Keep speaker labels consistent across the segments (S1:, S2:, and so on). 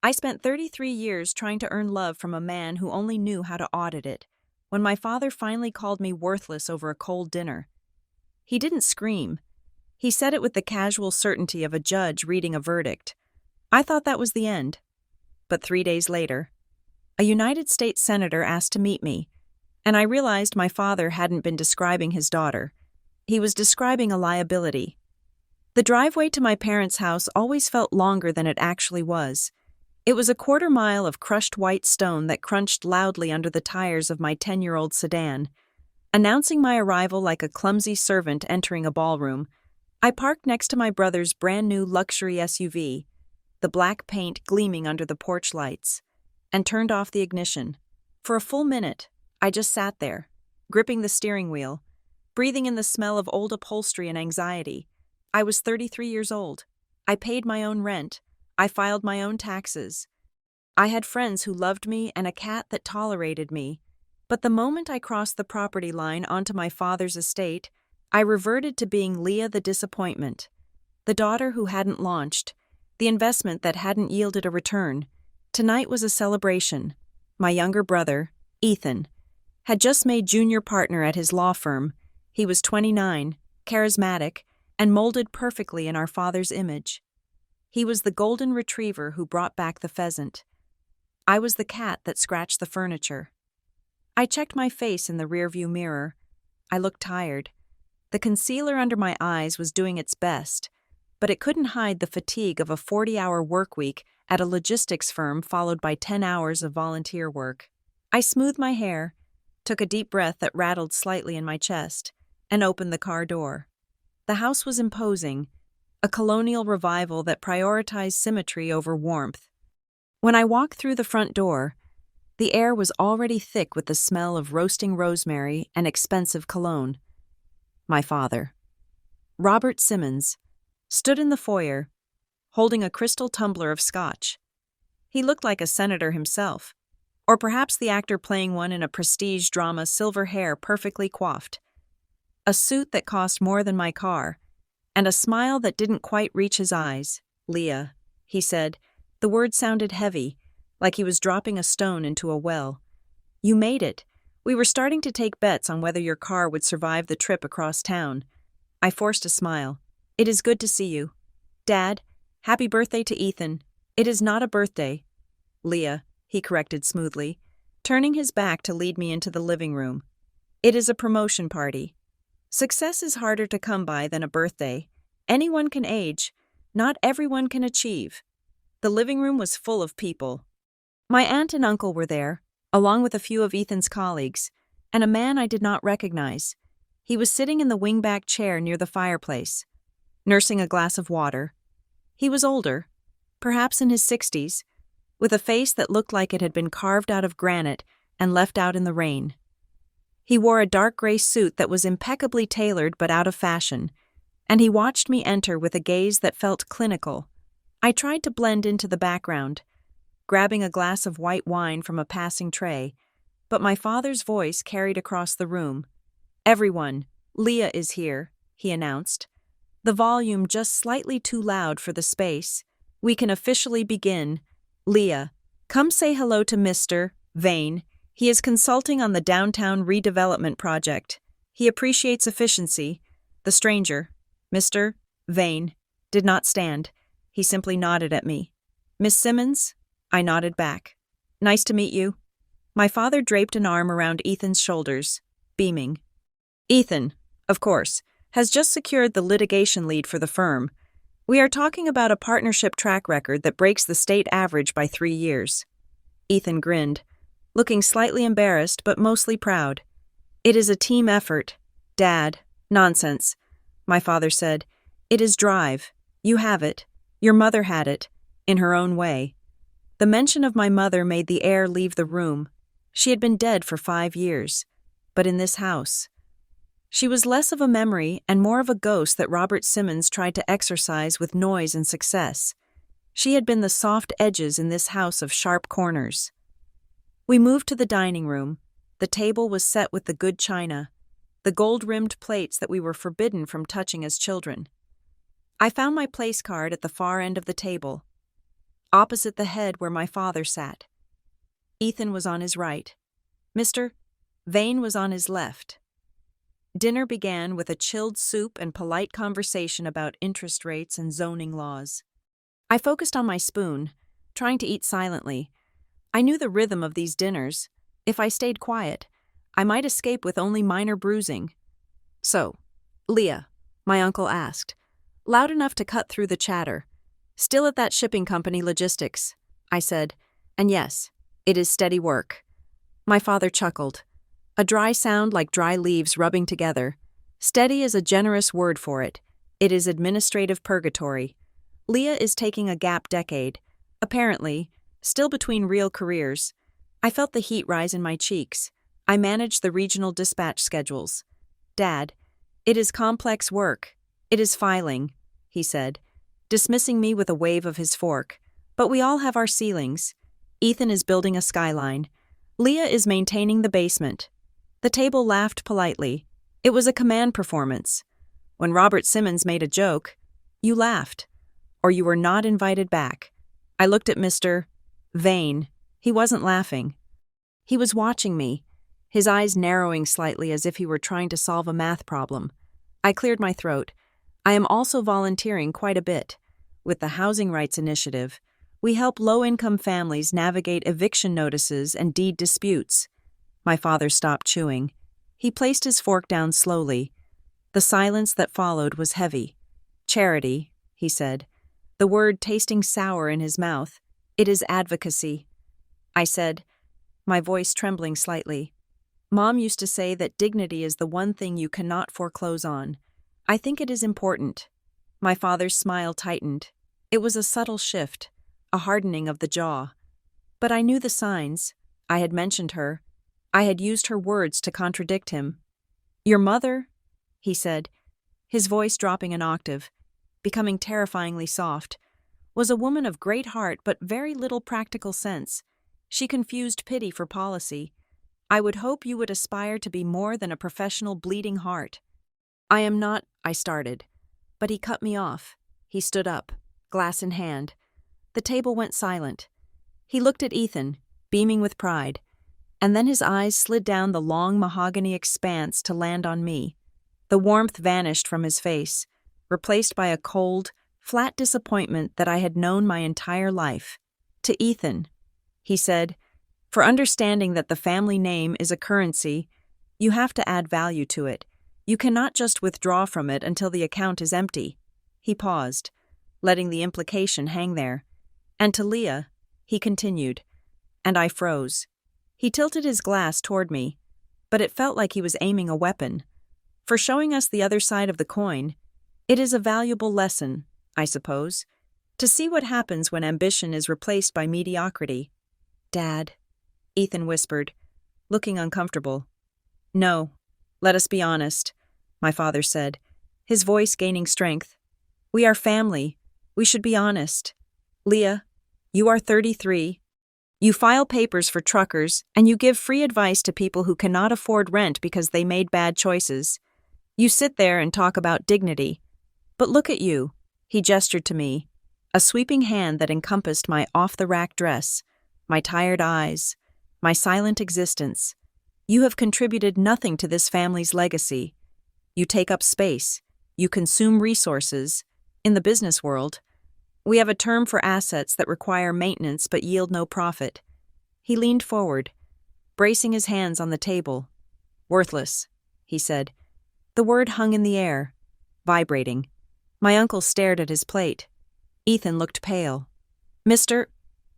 S1: I spent 33 years trying to earn love from a man who only knew how to audit it. When my father finally called me worthless over a cold dinner, he didn't scream. He said it with the casual certainty of a judge reading a verdict. I thought that was the end. But 3 days later, a United States senator asked to meet me, and I realized my father hadn't been describing his daughter. He was describing a liability. The driveway to my parents' house always felt longer than it actually was. It was a quarter-mile of crushed white stone that crunched loudly under the tires of my 10-year-old sedan. Announcing my arrival like a clumsy servant entering a ballroom, I parked next to my brother's brand-new luxury SUV, the black paint gleaming under the porch lights, and turned off the ignition. For a full minute, I just sat there, gripping the steering wheel, breathing in the smell of old upholstery and anxiety. I was 33 years old. I paid my own rent. I filed my own taxes. I had friends who loved me and a cat that tolerated me. But the moment I crossed the property line onto my father's estate, I reverted to being Leah the disappointment, the daughter who hadn't launched, the investment that hadn't yielded a return. Tonight was a celebration. My younger brother, Ethan, had just made junior partner at his law firm. He was 29, charismatic, and molded perfectly in our father's image. He was the golden retriever who brought back the pheasant. I was the cat that scratched the furniture. I checked my face in the rearview mirror. I looked tired. The concealer under my eyes was doing its best, but it couldn't hide the fatigue of a 40-hour work week at a logistics firm followed by 10 hours of volunteer work. I smoothed my hair, took a deep breath that rattled slightly in my chest, and opened the car door. The house was imposing, a colonial revival that prioritized symmetry over warmth. When I walked through the front door, the air was already thick with the smell of roasting rosemary and expensive cologne. My father, Robert Simmons, stood in the foyer, holding a crystal tumbler of scotch. He looked like a senator himself, or perhaps the actor playing one in a prestige drama, silver hair perfectly coiffed, a suit that cost more than my car, and a smile that didn't quite reach his eyes. "Leah," he said. The word sounded heavy, like he was dropping a stone into a well. "You made it. We were starting to take bets on whether your car would survive the trip across town." I forced a smile. "It is good to see you. Dad, happy birthday to Ethan." "It is not a birthday, Leah," he corrected smoothly, turning his back to lead me into the living room. "It is a promotion party. Success is harder to come by than a birthday. Anyone can age. Not everyone can achieve." The living room was full of people. My aunt and uncle were there, along with a few of Ethan's colleagues, and a man I did not recognize. He was sitting in the wingback chair near the fireplace, nursing a glass of water. He was older, perhaps in his 60s, with a face that looked like it had been carved out of granite and left out in the rain. He wore a dark gray suit that was impeccably tailored but out of fashion, and he watched me enter with a gaze that felt clinical. I tried to blend into the background, grabbing a glass of white wine from a passing tray, but my father's voice carried across the room. "Everyone, Leah is here," he announced, the volume just slightly too loud for the space. "We can officially begin. Leah, come say hello to Mr. Vane. He is consulting on the downtown redevelopment project. He appreciates efficiency." The stranger, Mr. Vane, did not stand. He simply nodded at me. "Miss Simmons?" I nodded back. "Nice to meet you." My father draped an arm around Ethan's shoulders, beaming. "Ethan, of course, has just secured the litigation lead for the firm. We are talking about a partnership track record that breaks the state average by 3 years." Ethan grinned, looking slightly embarrassed but mostly proud. "It is a team effort, Dad." "Nonsense," my father said. "It is drive. You have it. Your mother had it, in her own way." The mention of my mother made the air leave the room. She had been dead for 5 years, but in this house. She was less of a memory and more of a ghost that Robert Simmons tried to exorcise with noise and success. She had been the soft edges in this house of sharp corners. We moved to the dining room. The table was set with the good china, the gold-rimmed plates that we were forbidden from touching as children. I found my place card at the far end of the table. opposite the head where my father sat. Ethan was on his right. Mr. Vane was on his left. Dinner began with a chilled soup and polite conversation about interest rates and zoning laws. I focused on my spoon, trying to eat silently. I knew the rhythm of these dinners. If I stayed quiet, I might escape with only minor bruising. "So, Leah," my uncle asked, loud enough to cut through the chatter. "Still at that shipping company logistics," I said, "and yes, it is steady work." My father chuckled. A dry sound like dry leaves rubbing together. Steady is a generous word for it. It is administrative purgatory. Leah is taking a gap decade. Apparently, still between real careers. I felt the heat rise in my cheeks. I managed the regional dispatch schedules. "Dad, it is complex work. It is filing," he said, dismissing me with a wave of his fork. "But we all have our ceilings. Ethan is building a skyline. Leah is maintaining the basement." The table laughed politely. It was a command performance. When Robert Simmons made a joke, you laughed, or you were not invited back. I looked at Mr. Vane. He wasn't laughing. He was watching me, his eyes narrowing slightly as if he were trying to solve a math problem. I cleared my throat. I am also volunteering quite a bit. With the Housing Rights Initiative, we help low-income families navigate eviction notices and deed disputes. My father stopped chewing. He placed his fork down slowly. The silence that followed was heavy. "Charity," he said, the word tasting sour in his mouth. "It is advocacy." I said, my voice trembling slightly. "Mom used to say that dignity is the one thing you cannot foreclose on. I think it is important." My father's smile tightened. It was a subtle shift, a hardening of the jaw. But I knew the signs. I had mentioned her. I had used her words to contradict him. "Your mother," he said, his voice dropping an octave, becoming terrifyingly soft, "was a woman of great heart but very little practical sense. She confused pity for policy. I would hope you would aspire to be more than a professional bleeding heart." "I am not," I started, but he cut me off. He stood up, glass in hand. The table went silent. He looked at Ethan, beaming with pride, and then his eyes slid down the long mahogany expanse to land on me. The warmth vanished from his face, replaced by a cold, flat disappointment that I had known my entire life. "To Ethan," he said, "for understanding that the family name is a currency, you have to add value to it. You cannot just withdraw from it until the account is empty." He paused, letting the implication hang there. "And to Leah," he continued, and I froze. He tilted his glass toward me, but it felt like he was aiming a weapon. "For showing us the other side of the coin, it is a valuable lesson, I suppose, to see what happens when ambition is replaced by mediocrity." "Dad," Ethan whispered, looking uncomfortable. "No, let us be honest," my father said, his voice gaining strength. "We are family. We should be honest. Leah, you are 33. You file papers for truckers, and you give free advice to people who cannot afford rent because they made bad choices. You sit there and talk about dignity. But look at you," he gestured to me, a sweeping hand that encompassed my off-the-rack dress, my tired eyes, my silent existence. "You have contributed nothing to this family's legacy. You take up space. You consume resources. In the business world, we have a term for assets that require maintenance but yield no profit." He leaned forward, bracing his hands on the table. "Worthless," he said. The word hung in the air, vibrating. My uncle stared at his plate. Ethan looked pale. "Mr.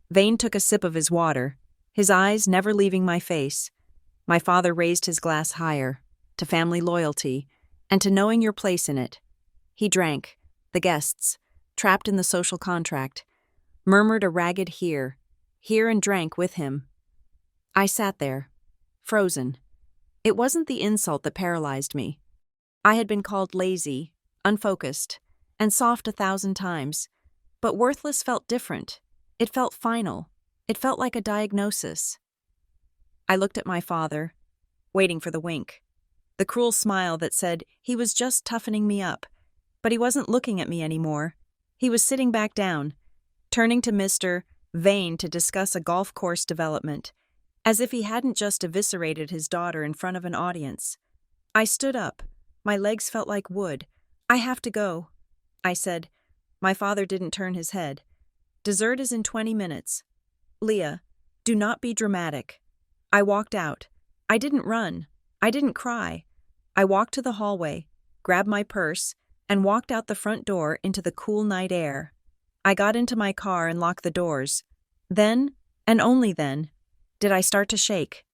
S1: Vane took a sip of his water, his eyes never leaving my face. My father raised his glass higher, to family loyalty, and to knowing your place in it. He drank. The guests, trapped in the social contract, murmured a ragged here and drank with him. I sat there, frozen. It wasn't the insult that paralyzed me. I had been called lazy, unfocused, and soft 1,000 times, but worthless felt different. It felt final. It felt like a diagnosis. I looked at my father, waiting for the wink, the cruel smile that said he was just toughening me up, but he wasn't looking at me anymore. He was sitting back down, turning to Mr. Vane to discuss a golf course development, as if he hadn't just eviscerated his daughter in front of an audience. I stood up. My legs felt like wood. "I have to go," I said. My father didn't turn his head. "Dessert is in 20 minutes. Leah, do not be dramatic." I walked out. I didn't run. I didn't cry. I walked to the hallway, grabbed my purse, and walked out the front door into the cool night air. I got into my car and locked the doors. Then, and only then, did I start to shake.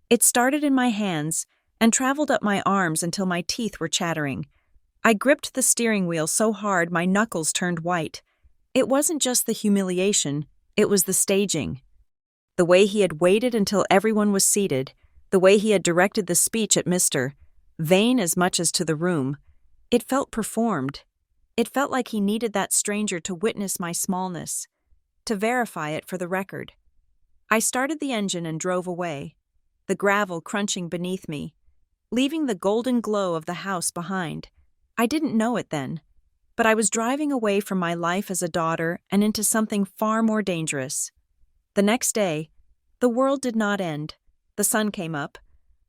S1: It started in my hands and traveled up my arms until my teeth were chattering. I gripped the steering wheel so hard my knuckles turned white. It wasn't just the humiliation, it was the staging. The way he had waited until everyone was seated, the way he had directed the speech at Mr. Vane as much as to the room, it felt performed. It felt like he needed that stranger to witness my smallness, to verify it for the record. I started the engine and drove away, the gravel crunching beneath me, leaving the golden glow of the house behind. I didn't know it then, but I was driving away from my life as a daughter and into something far more dangerous. The next day, the world did not end. The sun came up.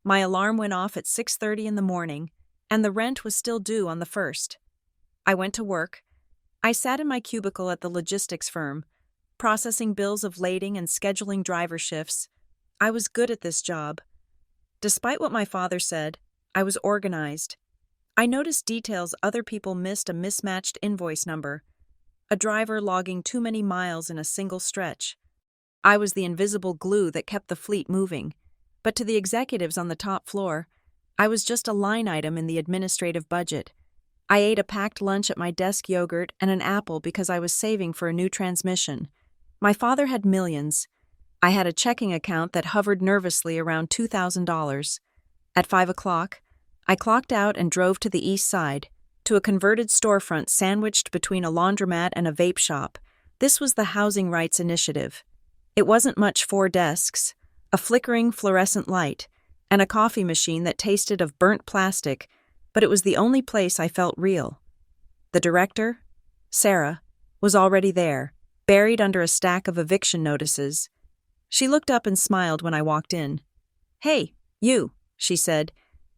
S1: My alarm went off at 6:30 in the morning, and the rent was still due on the 1st. I went to work. I sat in my cubicle at the logistics firm, processing bills of lading and scheduling driver shifts. I was good at this job. Despite what my father said, I was organized. I noticed details other people missed: a mismatched invoice number, a driver logging too many miles in a single stretch. I was the invisible glue that kept the fleet moving, but to the executives on the top floor, I was just a line item in the administrative budget. I ate a packed lunch at my desk, yogurt and an apple, because I was saving for a new transmission. My father had millions. I had a checking account that hovered nervously around $2,000. At 5 o'clock, I clocked out and drove to the east side, to a converted storefront sandwiched between a laundromat and a vape shop. This was the Housing Rights Initiative. It wasn't much: 4 desks, a flickering fluorescent light, and a coffee machine that tasted of burnt plastic, but it was the only place I felt real. The director, Sarah, was already there, buried under a stack of eviction notices. She looked up and smiled when I walked in. "Hey, you," she said.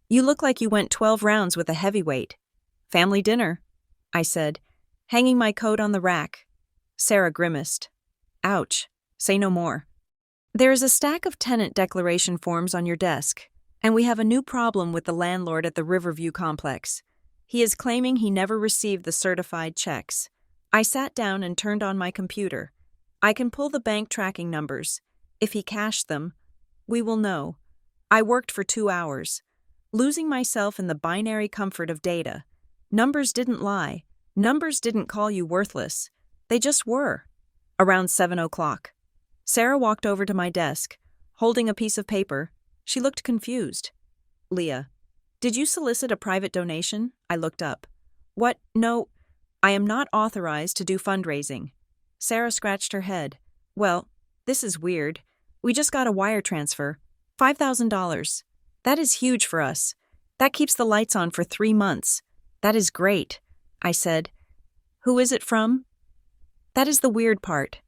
S1: "You look like you went 12 rounds with a heavyweight." "Family dinner," I said, hanging my coat on the rack. Sarah grimaced. "Ouch, say no more. There is a stack of tenant declaration forms on your desk, and we have a new problem with the landlord at the Riverview complex. He is claiming he never received the certified checks." I sat down and turned on my computer. "I can pull the bank tracking numbers. If he cashed them, we will know." I worked for 2 hours, losing myself in the binary comfort of data. Numbers didn't lie. Numbers didn't call you worthless. They just were. Around 7 o'clock, Sarah walked over to my desk, holding a piece of paper. She looked confused. "Leah, did you solicit a private donation?" I looked up. "What? No, I am not authorized to do fundraising." Sarah scratched her head. "Well, this is weird. We just got a wire transfer. $5,000. That is huge for us. That keeps the lights on for 3 months. That is great," I said. "Who is it from?" "That is the weird part,"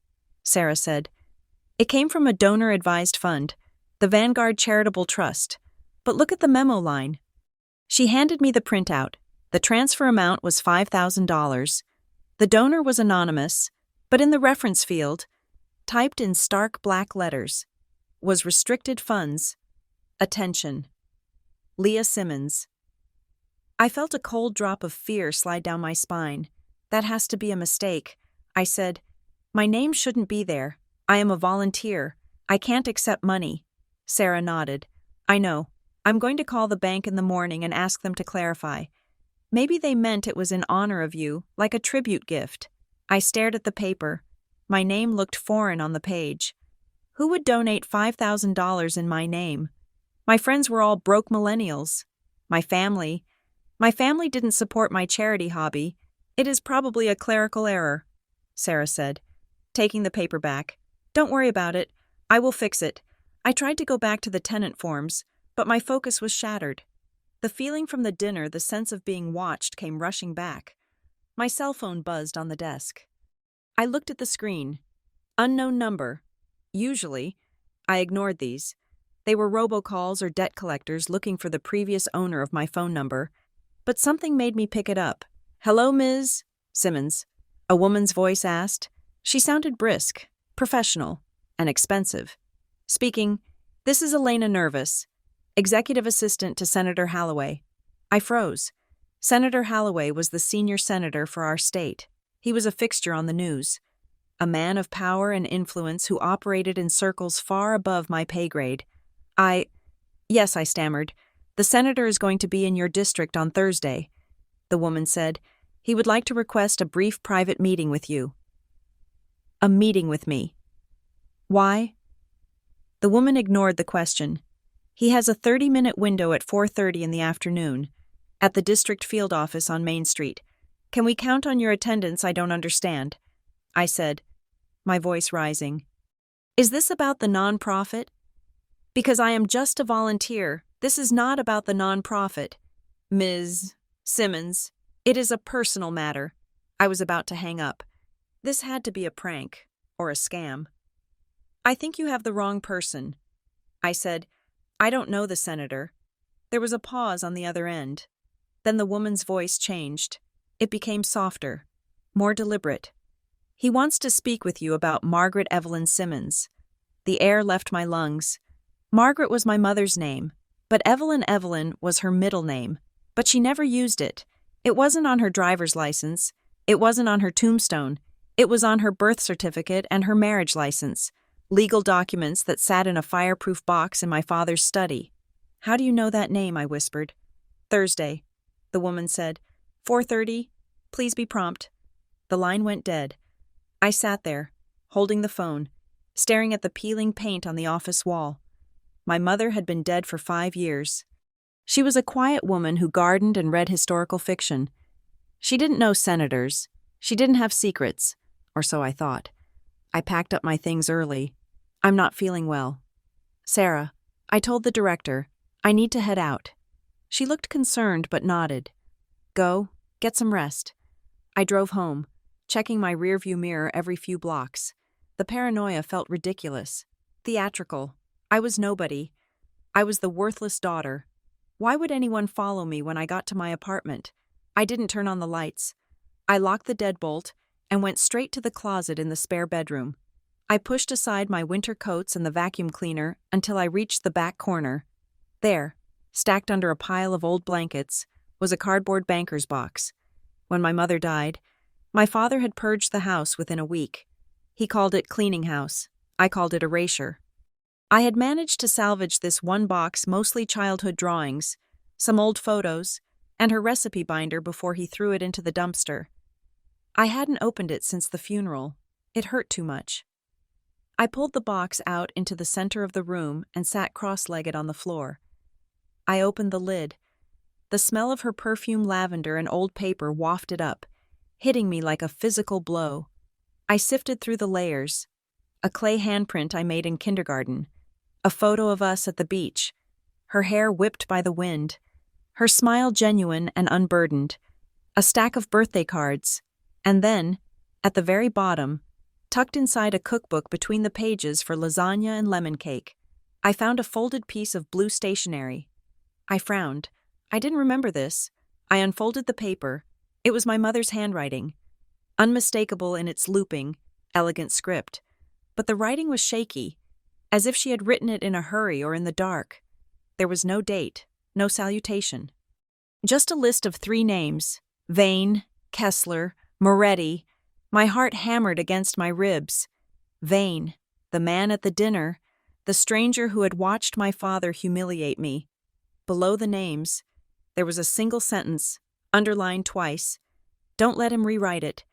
S1: Sarah said. "It came from a donor-advised fund, the Vanguard Charitable Trust. But look at the memo line." She handed me the printout. The transfer amount was $5,000. The donor was anonymous, but in the reference field, typed in stark black letters, was restricted funds. Attention. Leah Simmons. I felt a cold drop of fear slide down my spine. "That has to be a mistake," I said. "My name shouldn't be there. I am a volunteer. I can't accept money." Sarah nodded. "I know. I'm going to call the bank in the morning and ask them to clarify. Maybe they meant it was in honor of you, like a tribute gift." I stared at the paper. My name looked foreign on the page. Who would donate $5,000 in my name? My friends were all broke millennials. My family didn't support my charity hobby. "It is probably a clerical error," Sarah said, taking the paper back. "Don't worry about it. I will fix it." I tried to go back to the tenant forms, but my focus was shattered. The feeling from the dinner, the sense of being watched, came rushing back. My cell phone buzzed on the desk. I looked at the screen. Unknown number. Usually, I ignored these. They were robocalls or debt collectors looking for the previous owner of my phone number. But something made me pick it up. "Hello, Ms. Simmons," a woman's voice asked. She sounded brisk, professional, and expensive. Speaking, "This is Elena Nervous, executive assistant to Senator Halloway." I froze. Senator Halloway was the senior senator for our state. He was a fixture on the news. A man of power and influence who operated in circles far above my pay grade. Yes, I stammered. "The senator is going to be in your district on Thursday," the woman said. "He would like to request a brief private meeting with you." A meeting with me. Why? The woman ignored the question. "He has a 30-minute window at 4:30 in the afternoon, at the district field office on Main Street. Can we count on your attendance? I don't understand," I said, my voice rising. "Is this about the nonprofit? Because I am just a volunteer. This is not about the nonprofit. Ms. Simmons, it is a personal matter." I was about to hang up. This had to be a prank, or a scam. "I think you have the wrong person," I said. "I don't know the senator." There was a pause on the other end. Then the woman's voice changed. It became softer, more deliberate. "He wants to speak with you about Margaret Evelyn Simmons." The air left my lungs. Margaret was my mother's name, but Evelyn was her middle name. But she never used it. It wasn't on her driver's license. It wasn't on her tombstone. It was on her birth certificate and her marriage license, legal documents that sat in a fireproof box in my father's study. "How do you know that name?" I whispered. "Thursday," the woman said. 4:30. Please be prompt." The line went dead. I sat there, holding the phone, staring at the peeling paint on the office wall. My mother had been dead for 5 years. She was a quiet woman who gardened and read historical fiction. She didn't know senators. She didn't have secrets, or so I thought. I packed up my things early. "I'm not feeling well. Sarah," I told the director, "I need to head out." She looked concerned but nodded. "Go, get some rest." I drove home, checking my rearview mirror every few blocks. The paranoia felt ridiculous, theatrical. I was nobody. I was the worthless daughter. Why would anyone follow me when I got to my apartment? I didn't turn on the lights. I locked the deadbolt and went straight to the closet in the spare bedroom. I pushed aside my winter coats and the vacuum cleaner until I reached the back corner. There, stacked under a pile of old blankets, was a cardboard banker's box. When my mother died, my father had purged the house within a week. He called it cleaning house. I called it erasure. I had managed to salvage this one box, mostly childhood drawings, some old photos, and her recipe binder before he threw it into the dumpster. I hadn't opened it since the funeral. It hurt too much. I pulled the box out into the center of the room and sat cross-legged on the floor. I opened the lid. The smell of her perfume lavender and old paper wafted up, hitting me like a physical blow. I sifted through the layers. A clay handprint I made in kindergarten. A photo of us at the beach. Her hair whipped by the wind. Her smile genuine and unburdened. A stack of birthday cards. And then, at the very bottom, tucked inside a cookbook between the pages for lasagna and lemon cake, I found a folded piece of blue stationery. I frowned. I didn't remember this. I unfolded the paper. It was my mother's handwriting, unmistakable in its looping, elegant script. But the writing was shaky, as if she had written it in a hurry or in the dark. There was no date, no salutation. Just a list of 3 names: Vane, Kessler, Moretti. My heart hammered against my ribs. Vane, the man at the dinner, the stranger who had watched my father humiliate me. Below the names, there was a single sentence, underlined twice. "Don't let him rewrite it."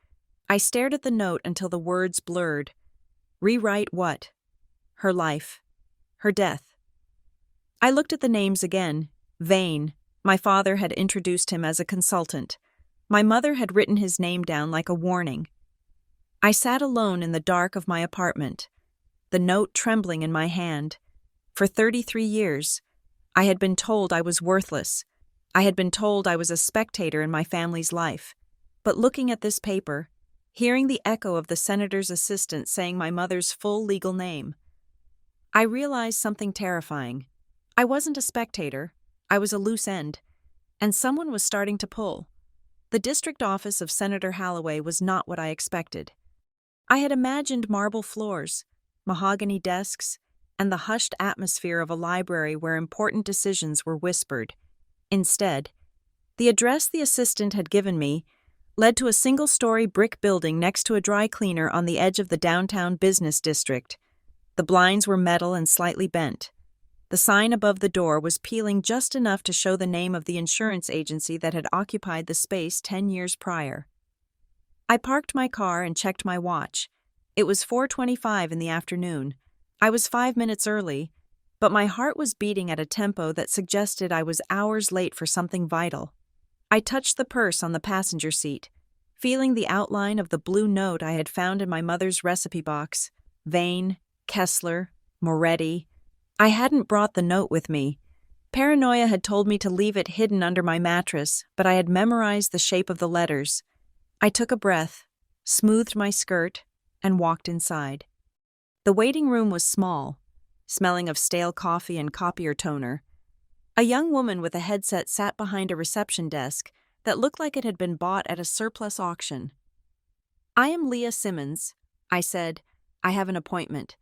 S1: I stared at the note until the words blurred. Rewrite what? Her life. Her death. I looked at the names again. Vane. My father had introduced him as a consultant. My mother had written his name down like a warning. I sat alone in the dark of my apartment, the note trembling in my hand. For 33 years, I had been told I was worthless. I had been told I was a spectator in my family's life. But looking at this paper, hearing the echo of the senator's assistant saying my mother's full legal name. I realized something terrifying. I wasn't a spectator, I was a loose end, and someone was starting to pull. The district office of Senator Holloway was not what I expected. I had imagined marble floors, mahogany desks, and the hushed atmosphere of a library where important decisions were whispered. Instead, the address the assistant had given me led to a single-story brick building next to a dry cleaner on the edge of the downtown business district. The blinds were metal and slightly bent. The sign above the door was peeling just enough to show the name of the insurance agency that had occupied the space 10 years prior. I parked my car and checked my watch. It was 4:25 in the afternoon. I was 5 minutes early, but my heart was beating at a tempo that suggested I was hours late for something vital. I touched the purse on the passenger seat, feeling the outline of the blue note I had found in my mother's recipe box. Vane, Kessler, Moretti. I hadn't brought the note with me. Paranoia had told me to leave it hidden under my mattress, but I had memorized the shape of the letters. I took a breath, smoothed my skirt, and walked inside. The waiting room was small, smelling of stale coffee and copier toner. A young woman with a headset sat behind a reception desk that looked like it had been bought at a surplus auction. "I am Leah Simmons," I said. "I have an appointment."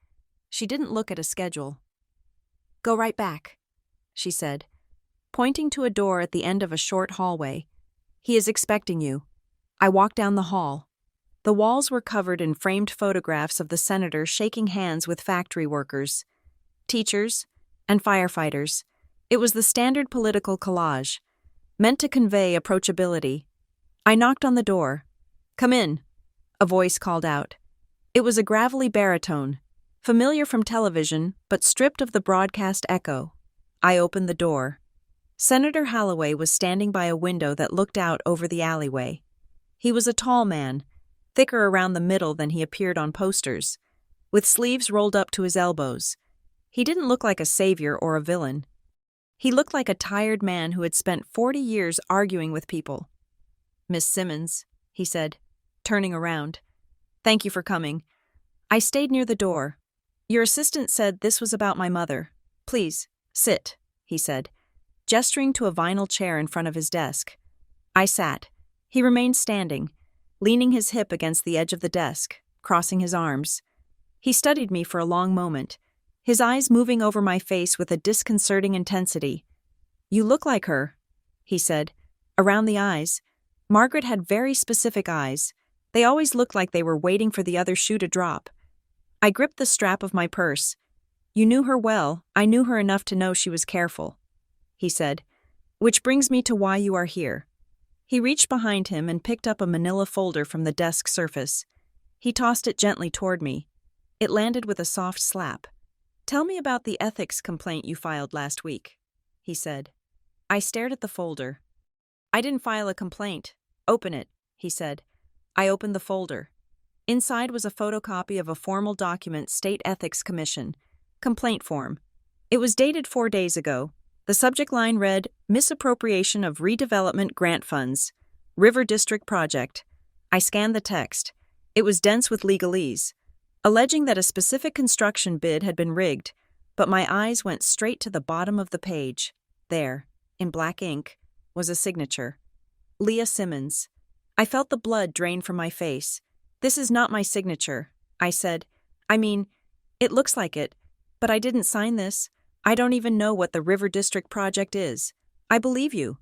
S1: She didn't look at a schedule. "Go right back," she said, pointing to a door at the end of a short hallway. "He is expecting you." I walked down the hall. The walls were covered in framed photographs of the senator shaking hands with factory workers, teachers, and firefighters. It was the standard political collage, meant to convey approachability. I knocked on the door. "Come in," a voice called out. It was a gravelly baritone, familiar from television, but stripped of the broadcast echo. I opened the door. Senator Holloway was standing by a window that looked out over the alleyway. He was a tall man, thicker around the middle than he appeared on posters, with sleeves rolled up to his elbows. He didn't look like a savior or a villain. He looked like a tired man who had spent 40 years arguing with people. "Miss Simmons," he said, turning around. "Thank you for coming. I stayed near the door. Your assistant said this was about my mother. Please, sit," he said, gesturing to a vinyl chair in front of his desk. I sat. He remained standing, leaning his hip against the edge of the desk, crossing his arms. He studied me for a long moment, his eyes moving over my face with a disconcerting intensity. "You look like her," he said. "Around the eyes. Margaret had very specific eyes. They always looked like they were waiting for the other shoe to drop." I gripped the strap of my purse. "You knew her well. I knew her enough to know she was careful," he said. "Which brings me to why you are here." He reached behind him and picked up a manila folder from the desk surface. He tossed it gently toward me. It landed with a soft slap. "Tell me about the ethics complaint you filed last week," he said. I stared at the folder. "I didn't file a complaint. Open it," he said. I opened the folder. Inside was a photocopy of a formal document, State Ethics Commission, complaint form. It was dated 4 days ago. The subject line read, "Misappropriation of Redevelopment Grant Funds, River District Project." I scanned the text. It was dense with legalese, alleging that a specific construction bid had been rigged, but my eyes went straight to the bottom of the page. There, in black ink, was a signature. Leah Simmons. I felt the blood drain from my face. "This is not my signature," I said. "I mean, it looks like it, but I didn't sign this. I don't even know what the River District Project is." "I believe you,"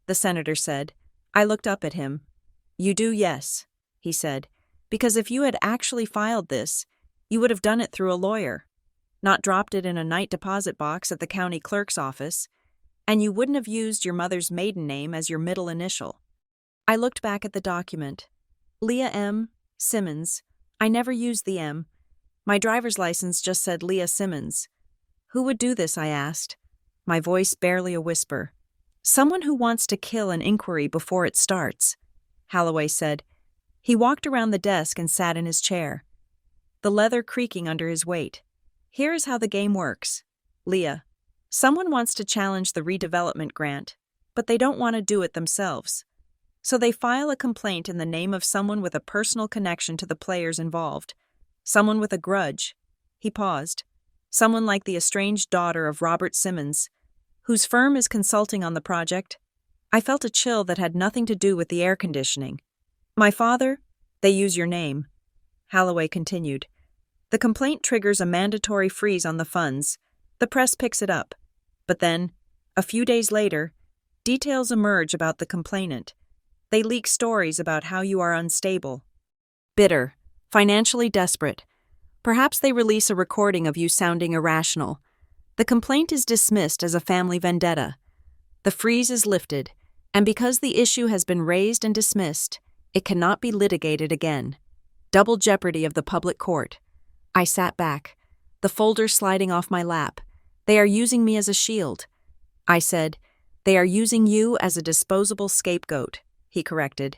S1: the senator said. I looked up at him. "You do, yes," he said, "because if you had actually filed this, you would have done it through a lawyer, not dropped it in a night deposit box at the county clerk's office, and you wouldn't have used your mother's maiden name as your middle initial." I looked back at the document. Leah M. Simmons. I never used the M. My driver's license just said Leah Simmons. "Who would do this?" I asked, my voice barely a whisper. "Someone who wants to kill an inquiry before it starts," Holloway said. He walked around the desk and sat in his chair, the leather creaking under his weight. "Here is how the game works. Leah, someone wants to challenge the redevelopment grant, but they don't want to do it themselves. So they file a complaint in the name of someone with a personal connection to the players involved. Someone with a grudge. He paused. Someone like the estranged daughter of Robert Simmons, whose firm is consulting on the project. I felt a chill that had nothing to do with the air conditioning. My father? They use your name. Holloway continued. The complaint triggers a mandatory freeze on the funds. The press picks it up. But then, a few days later, details emerge about the complainant. They leak stories about how you are unstable, bitter, financially desperate. Perhaps they release a recording of you sounding irrational. The complaint is dismissed as a family vendetta. The freeze is lifted, and because the issue has been raised and dismissed, it cannot be litigated again. Double jeopardy of the public court. I sat back, the folder sliding off my lap. They are using me as a shield. I said, they are using you as a disposable scapegoat, he corrected.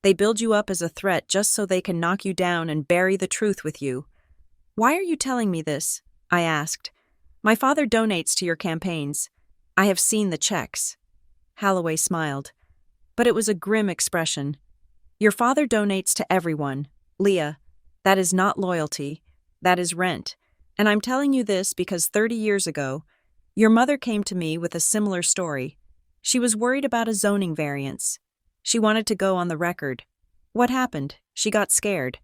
S1: They build you up as a threat just so they can knock you down and bury the truth with you. Why are you telling me this? I asked. My father donates to your campaigns. I have seen the checks. Holloway smiled. But it was a grim expression. Your father donates to everyone. Leah, that is not loyalty. That is rent. And I'm telling you this because 30 years ago, your mother came to me with a similar story. She was worried about a zoning variance. She wanted to go on the record. What happened? She got scared.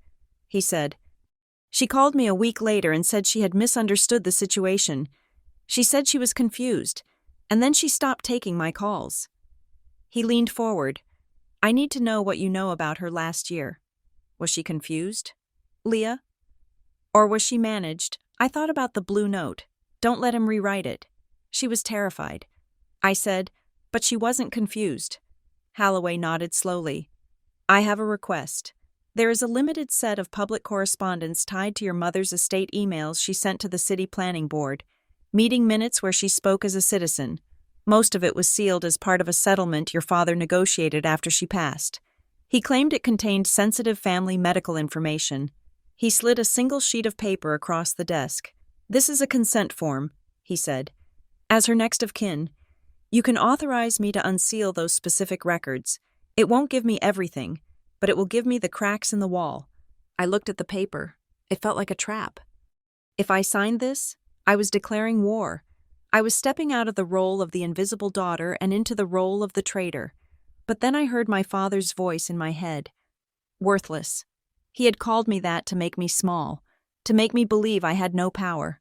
S1: He said. She called me a week later and said she had misunderstood the situation. She said she was confused, and then she stopped taking my calls. He leaned forward. I need to know what you know about her last year. Was she confused? Leah? Or was she managed? I thought about the blue note. Don't let him rewrite it. She was terrified. I said, but she wasn't confused. Holloway nodded slowly. I have a request. There is a limited set of public correspondence tied to your mother's estate emails she sent to the city planning board, meeting minutes where she spoke as a citizen. Most of it was sealed as part of a settlement your father negotiated after she passed. He claimed it contained sensitive family medical information. He slid a single sheet of paper across the desk. This is a consent form, he said. As her next of kin, you can authorize me to unseal those specific records. It won't give me everything, but it will give me the cracks in the wall. I looked at the paper. It felt like a trap. If I signed this, I was declaring war. I was stepping out of the role of the invisible daughter and into the role of the traitor. But then I heard my father's voice in my head. Worthless. He had called me that to make me small, to make me believe I had no power.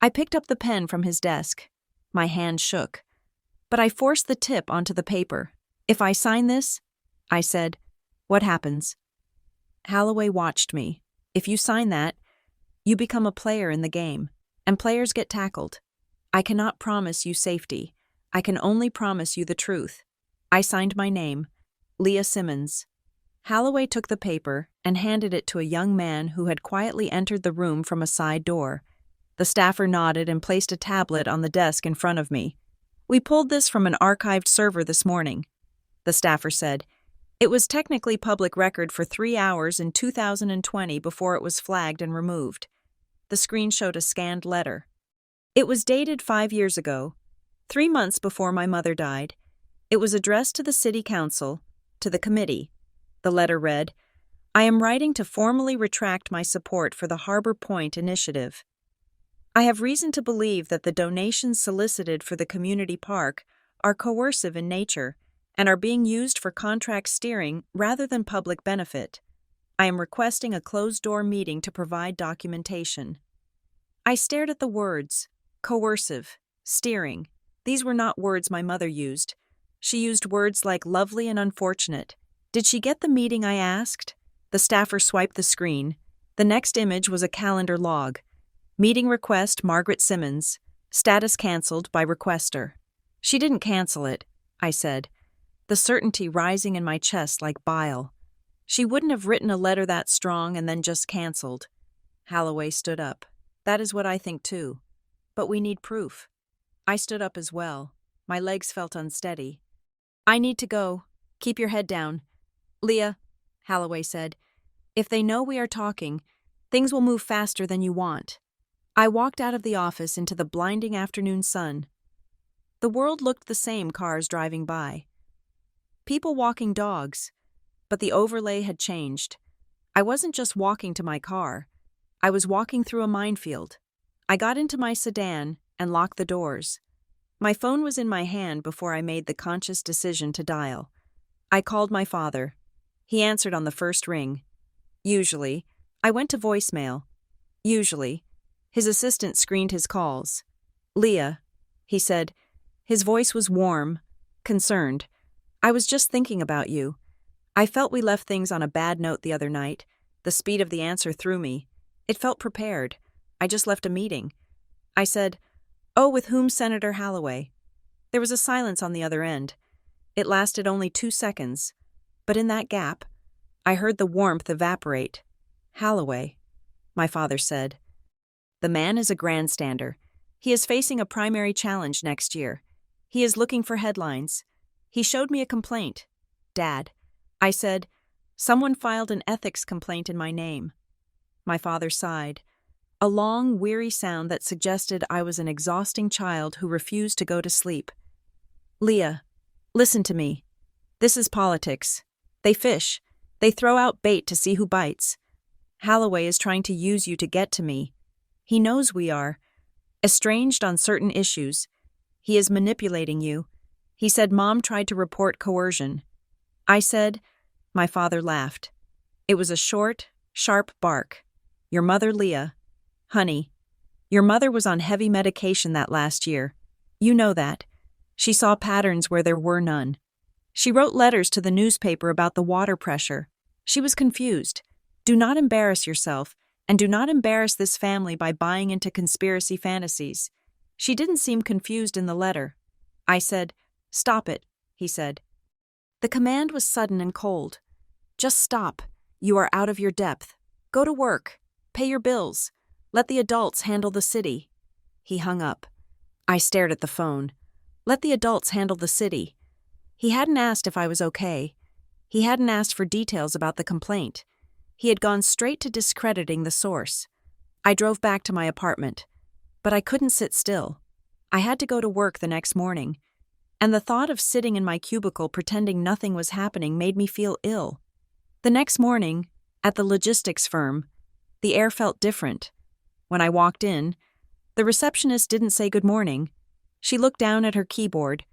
S1: I picked up the pen from his desk. My hand shook. But I forced the tip onto the paper. If I sign this, I said, what happens? Holloway watched me. If you sign that, you become a player in the game, and players get tackled. I cannot promise you safety. I can only promise you the truth. I signed my name, Leah Simmons. Holloway took the paper and handed it to a young man who had quietly entered the room from a side door. The staffer nodded and placed a tablet on the desk in front of me. We pulled this from an archived server this morning, the staffer said. It was technically public record for 3 hours in 2020 before it was flagged and removed. The screen showed a scanned letter. It was dated 5 years ago, 3 months before my mother died. It was addressed to the city council, to the committee. The letter read, I am writing to formally retract my support for the Harbor Point initiative. I have reason to believe that the donations solicited for the community park are coercive in nature and are being used for contract steering rather than public benefit. I am requesting a closed-door meeting to provide documentation. I stared at the words, coercive, steering. These were not words my mother used. She used words like lovely and unfortunate. Did she get the meeting I asked? The staffer swiped the screen. The next image was a calendar log. Meeting request Margaret Simmons. Status cancelled by requester. She didn't cancel it, I said, the certainty rising in my chest like bile. She wouldn't have written a letter that strong and then just cancelled. Holloway stood up. That is what I think too. But we need proof. I stood up as well. My legs felt unsteady. I need to go. Keep your head down. Leah, Holloway said, if they know we are talking, things will move faster than you want. I walked out of the office into the blinding afternoon sun. The world looked the same cars driving by. people walking dogs. But the overlay had changed. I wasn't just walking to my car. I was walking through a minefield. I got into my sedan and locked the doors. My phone was in my hand before I made the conscious decision to dial. I called my father. He answered on the first ring. Usually, I went to voicemail. Usually, his assistant screened his calls. "Leah," he said. His voice was warm, concerned. "I was just thinking about you. I felt we left things on a bad note the other night. The speed of the answer threw me. It felt prepared. I just left a meeting." I said, "Oh, with whom, Senator Holloway?" There was a silence on the other end. It lasted only 2 seconds. But in that gap, I heard the warmth evaporate. "Holloway," my father said. "The man is a grandstander. He is facing a primary challenge next year. He is looking for headlines. He showed me a complaint. Dad," I said, "someone filed an ethics complaint in my name." My father sighed, a long, weary sound that suggested I was an exhausting child who refused to go to sleep. "Leah, listen to me. This is politics. They fish. They throw out bait to see who bites. Holloway is trying to use you to get to me. He knows we are estranged on certain issues. He is manipulating you. He said Mom tried to report coercion." I said, my father laughed. It was a short, sharp bark. "Your mother, Leah. Honey, your mother was on heavy medication that last year. You know that. She saw patterns where there were none. She wrote letters to the newspaper about the water pressure. She was confused. Do not embarrass yourself, and do not embarrass this family by buying into conspiracy fantasies." She didn't seem confused in the letter. I said, "Stop it," he said. The command was sudden and cold. "Just stop. You are out of your depth. Go to work. Pay your bills. Let the adults handle the city." He hung up. I stared at the phone. Let the adults handle the city. He hadn't asked if I was okay. He hadn't asked for details about the complaint. He had gone straight to discrediting the source. I drove back to my apartment. But I couldn't sit still. I had to go to work the next morning. And the thought of sitting in my cubicle pretending nothing was happening made me feel ill. The next morning, at the logistics firm, the air felt different. When I walked in, the receptionist didn't say good morning. She looked down at her keyboard.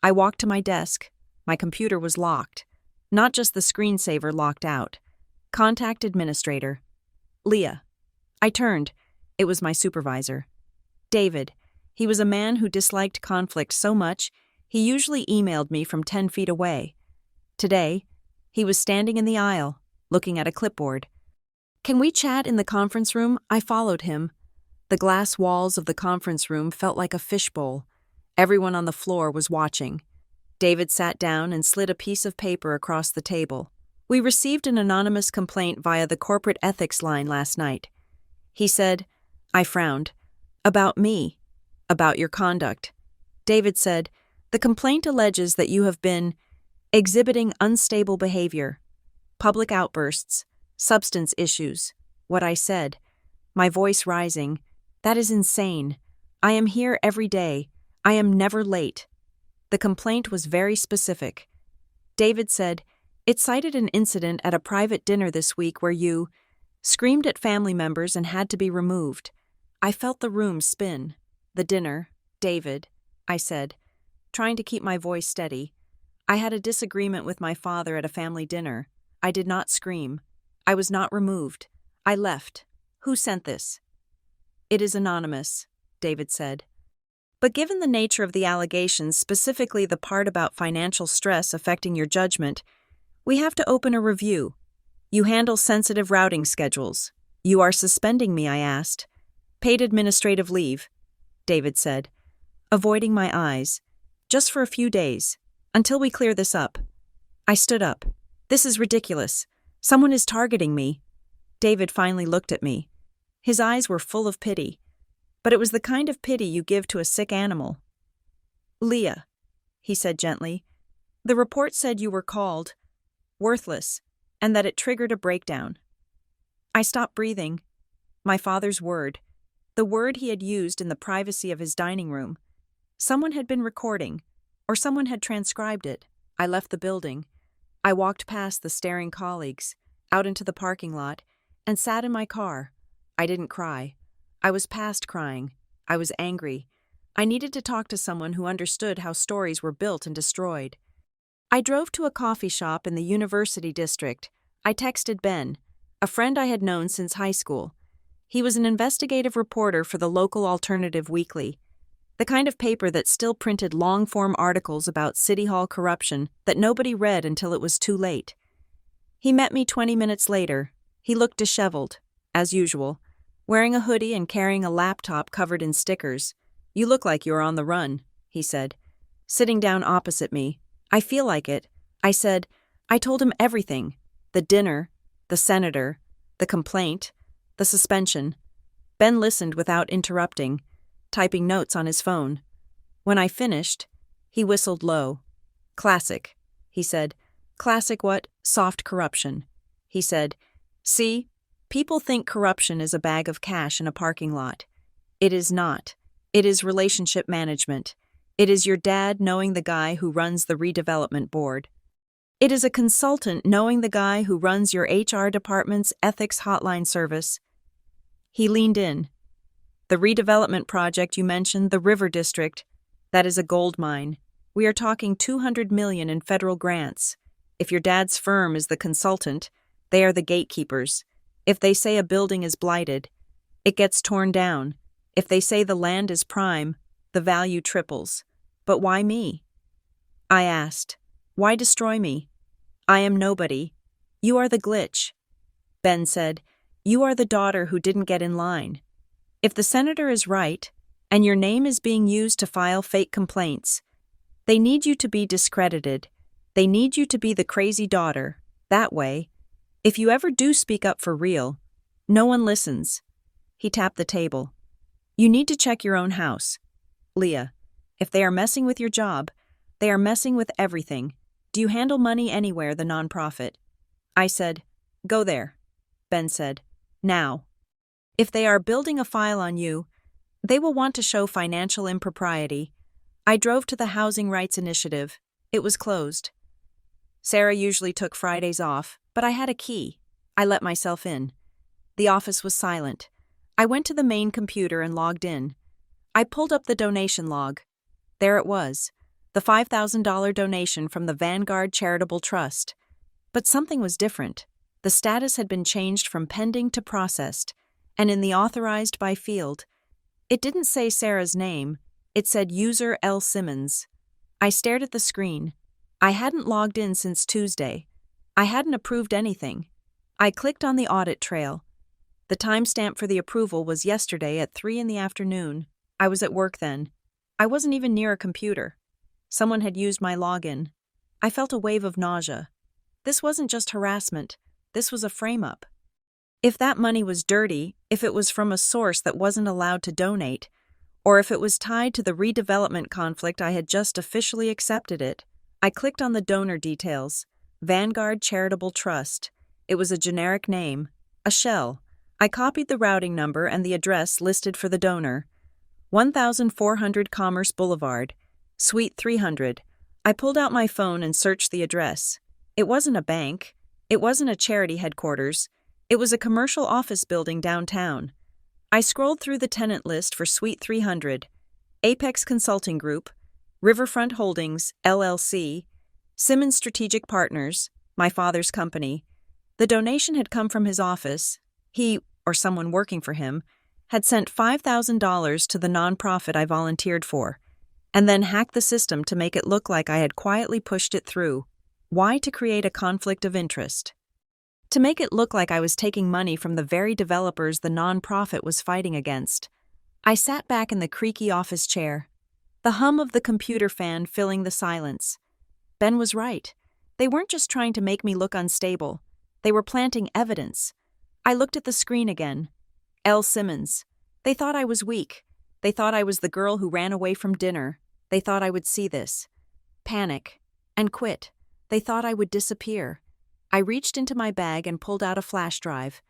S1: I walked to my desk. My computer was locked. Not just the screensaver locked out. Contact administrator. "Leah." I turned. It was my supervisor. David. He was a man who disliked conflict so much, he usually emailed me from 10 feet away. Today, he was standing in the aisle, looking at a clipboard. "Can we chat in the conference room?" I followed him. The glass walls of the conference room felt like a fishbowl. Everyone on the floor was watching. David sat down and slid a piece of paper across the table. "We received an anonymous complaint via the corporate ethics line last night." He said. I frowned. "About me. About your conduct." David said, "The complaint alleges that you have been exhibiting unstable behavior, public outbursts, substance issues." What I said, my voice rising, "That is insane. I am here every day. I am never late." The complaint was very specific. David said, "It cited an incident at a private dinner this week where you screamed at family members and had to be removed." I felt the room spin. "The dinner, David," I said, trying to keep my voice steady. "I had a disagreement with my father at a family dinner. I did not scream. I was not removed. I left. Who sent this?" "It is anonymous," David said. "But given the nature of the allegations, specifically the part about financial stress affecting your judgment, we have to open a review. You handle sensitive routing schedules. You are suspending me," I asked. "Paid administrative leave," David said, avoiding my eyes. "Just for a few days, until we clear this up." I stood up. "This is ridiculous. Someone is targeting me." David finally looked at me. His eyes were full of pity, but it was the kind of pity you give to a sick animal. "Leah," he said gently, "the report said you were called worthless, and that it triggered a breakdown." I stopped breathing. My father's word, the word he had used in the privacy of his dining room. Someone had been recording, or someone had transcribed it. I left the building. I walked past the staring colleagues, out into the parking lot, and sat in my car. I didn't cry. I was past crying. I was angry. I needed to talk to someone who understood how stories were built and destroyed. I drove to a coffee shop in the University District. I texted Ben, a friend I had known since high school. He was an investigative reporter for the local alternative weekly, the kind of paper that still printed long-form articles about City Hall corruption that nobody read until it was too late. He met me 20 minutes later. He looked disheveled, as usual, wearing a hoodie and carrying a laptop covered in stickers. "You look like you're on the run," he said, sitting down opposite me. "I feel like it," I said. I told him everything: the dinner, the senator, the complaint, the suspension. Ben listened without interrupting, typing notes on his phone. When I finished, he whistled low. "Classic," he said. "Classic what? Soft corruption." He said, "See, people think corruption is a bag of cash in a parking lot. It is not. It is relationship management. It is your dad knowing the guy who runs the redevelopment board. It is a consultant knowing the guy who runs your HR department's ethics hotline service." He leaned in. "The redevelopment project you mentioned, the River District, that is a gold mine. We are talking $200 million in federal grants. If your dad's firm is the consultant, they are the gatekeepers. If they say a building is blighted, it gets torn down. If they say the land is prime, the value triples. But why me?" I asked, "Why destroy me? I am nobody. You are the glitch." Ben said, "You are the daughter who didn't get in line. If the senator is right, and your name is being used to file fake complaints, they need you to be discredited. They need you to be the crazy daughter. That way, if you ever do speak up for real, no one listens." He tapped the table. "You need to check your own house. Leah, if they are messing with your job, they are messing with everything. Do you handle money anywhere, the nonprofit?" I said, "Go there." Ben said, "Now. If they are building a file on you, they will want to show financial impropriety." I drove to the Housing Rights Initiative. It was closed. Sarah usually took Fridays off, but I had a key. I let myself in. The office was silent. I went to the main computer and logged in. I pulled up the donation log. There it was, the $5,000 donation from the Vanguard Charitable Trust. But something was different. The status had been changed from pending to processed, and in the authorized by field, it didn't say Sarah's name. It said user L. Simmons. I stared at the screen. I hadn't logged in since Tuesday. I hadn't approved anything. I clicked on the audit trail. The timestamp for the approval was yesterday at 3 in the afternoon. I was at work then. I wasn't even near a computer. Someone had used my login. I felt a wave of nausea. This wasn't just harassment. This was a frame-up. If that money was dirty, if it was from a source that wasn't allowed to donate, or if it was tied to the redevelopment conflict I had just officially accepted it, I clicked on the donor details. Vanguard Charitable Trust. It was a generic name. A shell. I copied the routing number and the address listed for the donor. 1400 Commerce Boulevard, Suite 300. I pulled out my phone and searched the address. It wasn't a bank. It wasn't a charity headquarters. It was a commercial office building downtown. I scrolled through the tenant list for Suite 300. Apex Consulting Group, Riverfront Holdings, LLC, Simmons Strategic Partners, my father's company. The donation had come from his office. He, or someone working for him, had sent $5,000 to the nonprofit I volunteered for, and then hacked the system to make it look like I had quietly pushed it through. Why? To create a conflict of interest. To make it look like I was taking money from the very developers the nonprofit was fighting against. I sat back in the creaky office chair, the hum of the computer fan filling the silence. Ben was right. They weren't just trying to make me look unstable. They were planting evidence. I looked at the screen again. L. Simmons. They thought I was weak. They thought I was the girl who ran away from dinner. They thought I would see this. Panic. And quit. They thought I would disappear. I reached into my bag and pulled out a flash drive.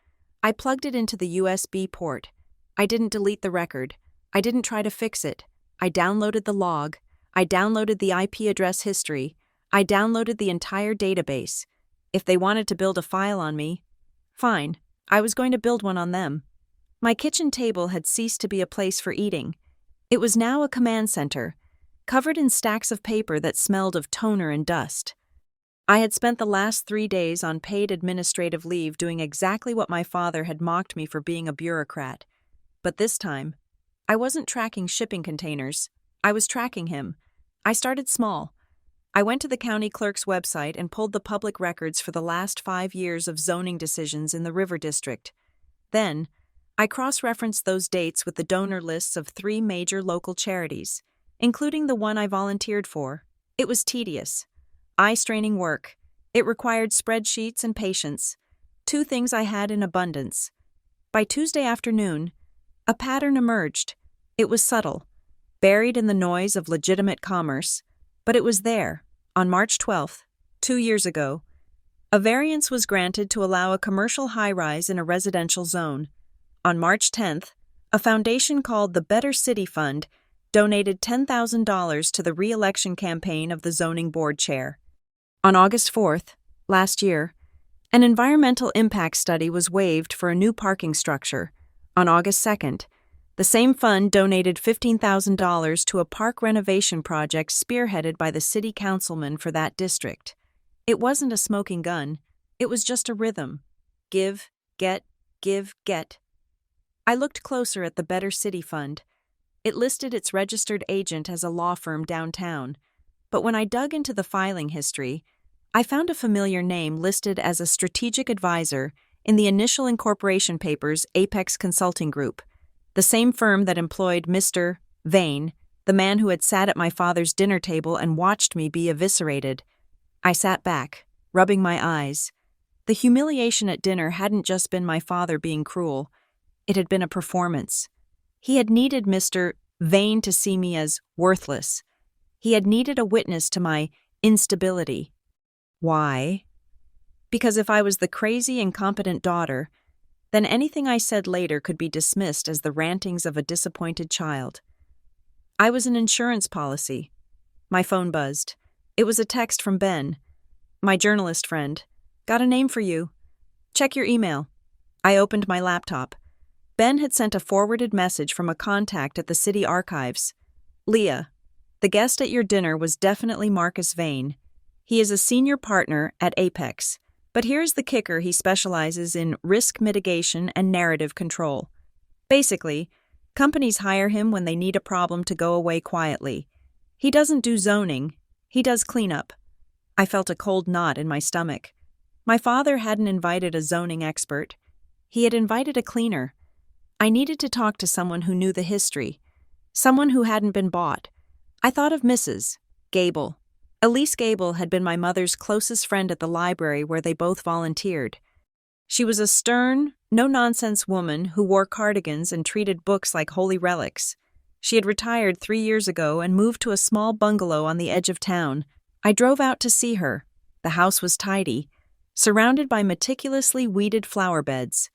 S1: I plugged it into the USB port. I didn't delete the record. I didn't try to fix it. I downloaded the log. I downloaded the IP address history. I downloaded the entire database. If they wanted to build a file on me, fine, I was going to build one on them. My kitchen table had ceased to be a place for eating. It was now a command center, covered in stacks of paper that smelled of toner and dust. I had spent the last 3 days on paid administrative leave doing exactly what my father had mocked me for being a bureaucrat. But this time, I wasn't tracking shipping containers. I was tracking him. I started small. I went to the county clerk's website and pulled the public records for the last 5 years of zoning decisions in the River District. Then, I cross-referenced those dates with the donor lists of 3 major local charities, including the one I volunteered for. It was tedious, eye-straining work. It required spreadsheets and patience, 2 things I had in abundance. By Tuesday afternoon, a pattern emerged. It was subtle, buried in the noise of legitimate commerce, but it was there. On March 12th, 2 years ago, a variance was granted to allow a commercial high-rise in a residential zone. On March 10th, a foundation called the Better City Fund donated $10,000 to the re-election campaign of the zoning board chair. On August 4th, last year, an environmental impact study was waived for a new parking structure. On August 2nd, the same fund donated $15,000 to a park renovation project spearheaded by the city councilman for that district. It wasn't a smoking gun. It was just a rhythm. Give, get, give, get. I looked closer at the Better City Fund. It listed its registered agent as a law firm downtown, but when I dug into the filing history, I found a familiar name listed as a strategic advisor in the initial incorporation papers Apex Consulting Group, the same firm that employed Mr. Vane, the man who had sat at my father's dinner table and watched me be eviscerated. I sat back, rubbing my eyes. The humiliation at dinner hadn't just been my father being cruel. It had been a performance. He had needed Mr. Vane to see me as worthless. He had needed a witness to my instability. Why? Because if I was the crazy, incompetent daughter, then anything I said later could be dismissed as the rantings of a disappointed child. I was an insurance policy. My phone buzzed. It was a text from Ben, my journalist friend. Got a name for you. Check your email. I opened my laptop. Ben had sent a forwarded message from a contact at the city archives. Leah, the guest at your dinner was definitely Marcus Vane. He is a senior partner at Apex, but here's the kicker: he specializes in risk mitigation and narrative control. Basically, companies hire him when they need a problem to go away quietly. He doesn't do zoning, he does cleanup. I felt a cold knot in my stomach. My father hadn't invited a zoning expert. He had invited a cleaner. I needed to talk to someone who knew the history, someone who hadn't been bought. I thought of Mrs. Gable. Elise Gable had been my mother's closest friend at the library where they both volunteered. She was a stern, no-nonsense woman who wore cardigans and treated books like holy relics. She had retired 3 years ago and moved to a small bungalow on the edge of town. I drove out to see her. The house was tidy, surrounded by meticulously weeded flower beds.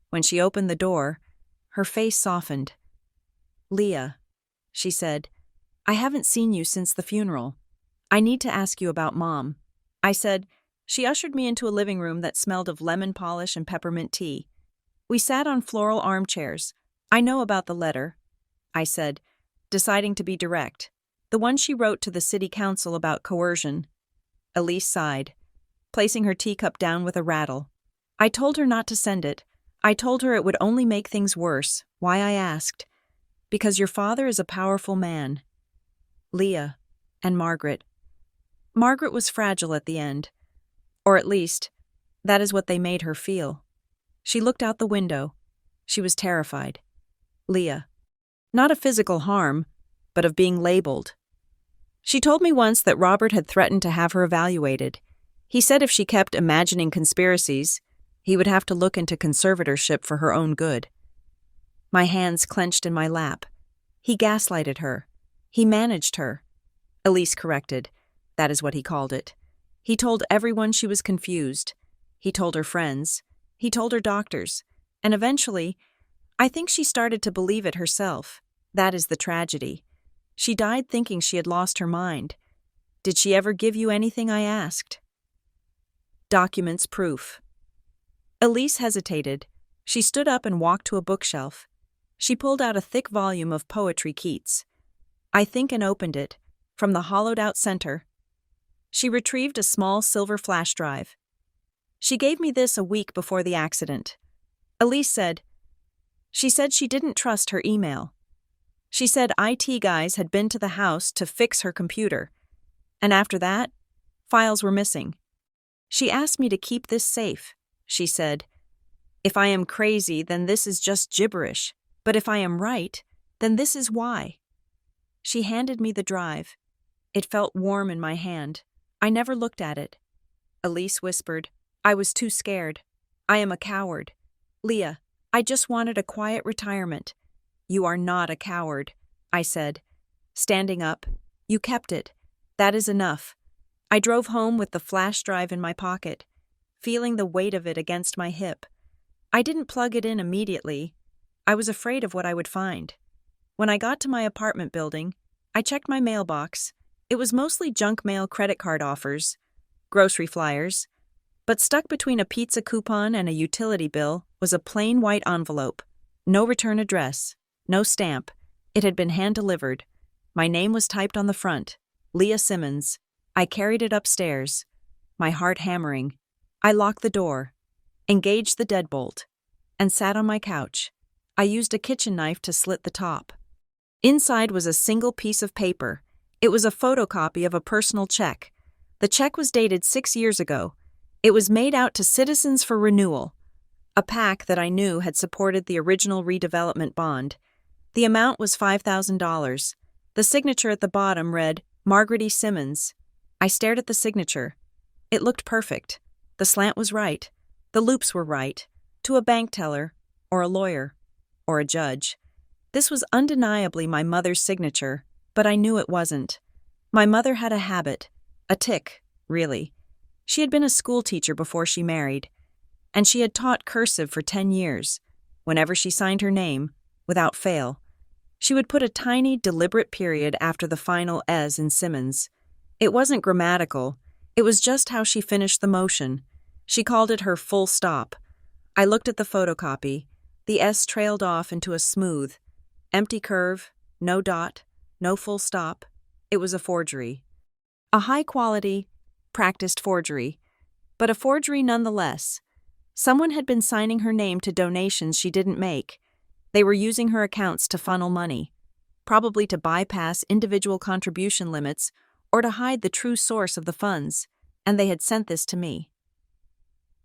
S1: When she opened the door, her face softened. "Leah," she said, "I haven't seen you since the funeral. I need to ask you about Mom." I said. She ushered me into a living room that smelled of lemon polish and peppermint tea. We sat on floral armchairs. "I know about the letter," I said, deciding to be direct. "The one she wrote to the city council about coercion." Elise sighed, placing her teacup down with a rattle. "I told her not to send it. I told her it would only make things worse. Why I asked? Because your father is a powerful man." Leah and Margaret. Margaret was fragile at the end. Or at least, that is what they made her feel. She looked out the window. She was terrified. Leah. Not of physical harm, but of being labeled. She told me once that Robert had threatened to have her evaluated. He said if she kept imagining conspiracies, he would have to look into conservatorship for her own good. My hands clenched in my lap. He gaslighted her. He managed her. Elise corrected. That is what he called it. He told everyone she was confused. He told her friends. He told her doctors. And eventually, I think she started to believe it herself. That is the tragedy. She died thinking she had lost her mind. Did she ever give you anything? I asked. Documents proof. Elise hesitated. She stood up and walked to a bookshelf. She pulled out a thick volume of poetry Keats. I think and opened it, from the hollowed-out center. She retrieved a small silver flash drive. She gave me this a week before the accident. Elise said, she didn't trust her email. She said IT guys had been to the house to fix her computer. And after that, files were missing. She asked me to keep this safe. She said, if I am crazy, then this is just gibberish. But if I am right, then this is why. She handed me the drive. It felt warm in my hand. I never looked at it. Elise whispered, I was too scared. I am a coward. Leah, I just wanted a quiet retirement. You are not a coward, I said. Standing up, you kept it. That is enough. I drove home with the flash drive in my pocket, feeling the weight of it against my hip. I didn't plug it in immediately. I was afraid of what I would find. When I got to my apartment building, I checked my mailbox. It was mostly junk mail, credit card offers, grocery flyers, but stuck between a pizza coupon and a utility bill was a plain white envelope. No return address, no stamp. It had been hand-delivered. My name was typed on the front, Leah Simmons. I carried it upstairs, my heart hammering. I locked the door, engaged the deadbolt, and sat on my couch. I used a kitchen knife to slit the top. Inside was a single piece of paper. It was a photocopy of a personal check. The check was dated 6 years ago. It was made out to Citizens for Renewal, a PAC that I knew had supported the original redevelopment bond. The amount was $5,000. The signature at the bottom read, Margaret E. Simmons. I stared at the signature. It looked perfect. The slant was right. The loops were right. To a bank teller, or a lawyer, or a judge. This was undeniably my mother's signature, but I knew it wasn't. My mother had a habit, a tic, really. She had been a school teacher before she married, and she had taught cursive for 10 years. Whenever she signed her name, without fail, she would put a tiny, deliberate period after the final S in Simmons. It wasn't grammatical. It was just how she finished the motion. She called it her full stop. I looked at the photocopy. The S trailed off into a smooth, empty curve, no dot, no full stop. It was a forgery. A high-quality, practiced forgery, but a forgery nonetheless. Someone had been signing her name to donations she didn't make. They were using her accounts to funnel money, probably to bypass individual contribution limits or to hide the true source of the funds, and they had sent this to me.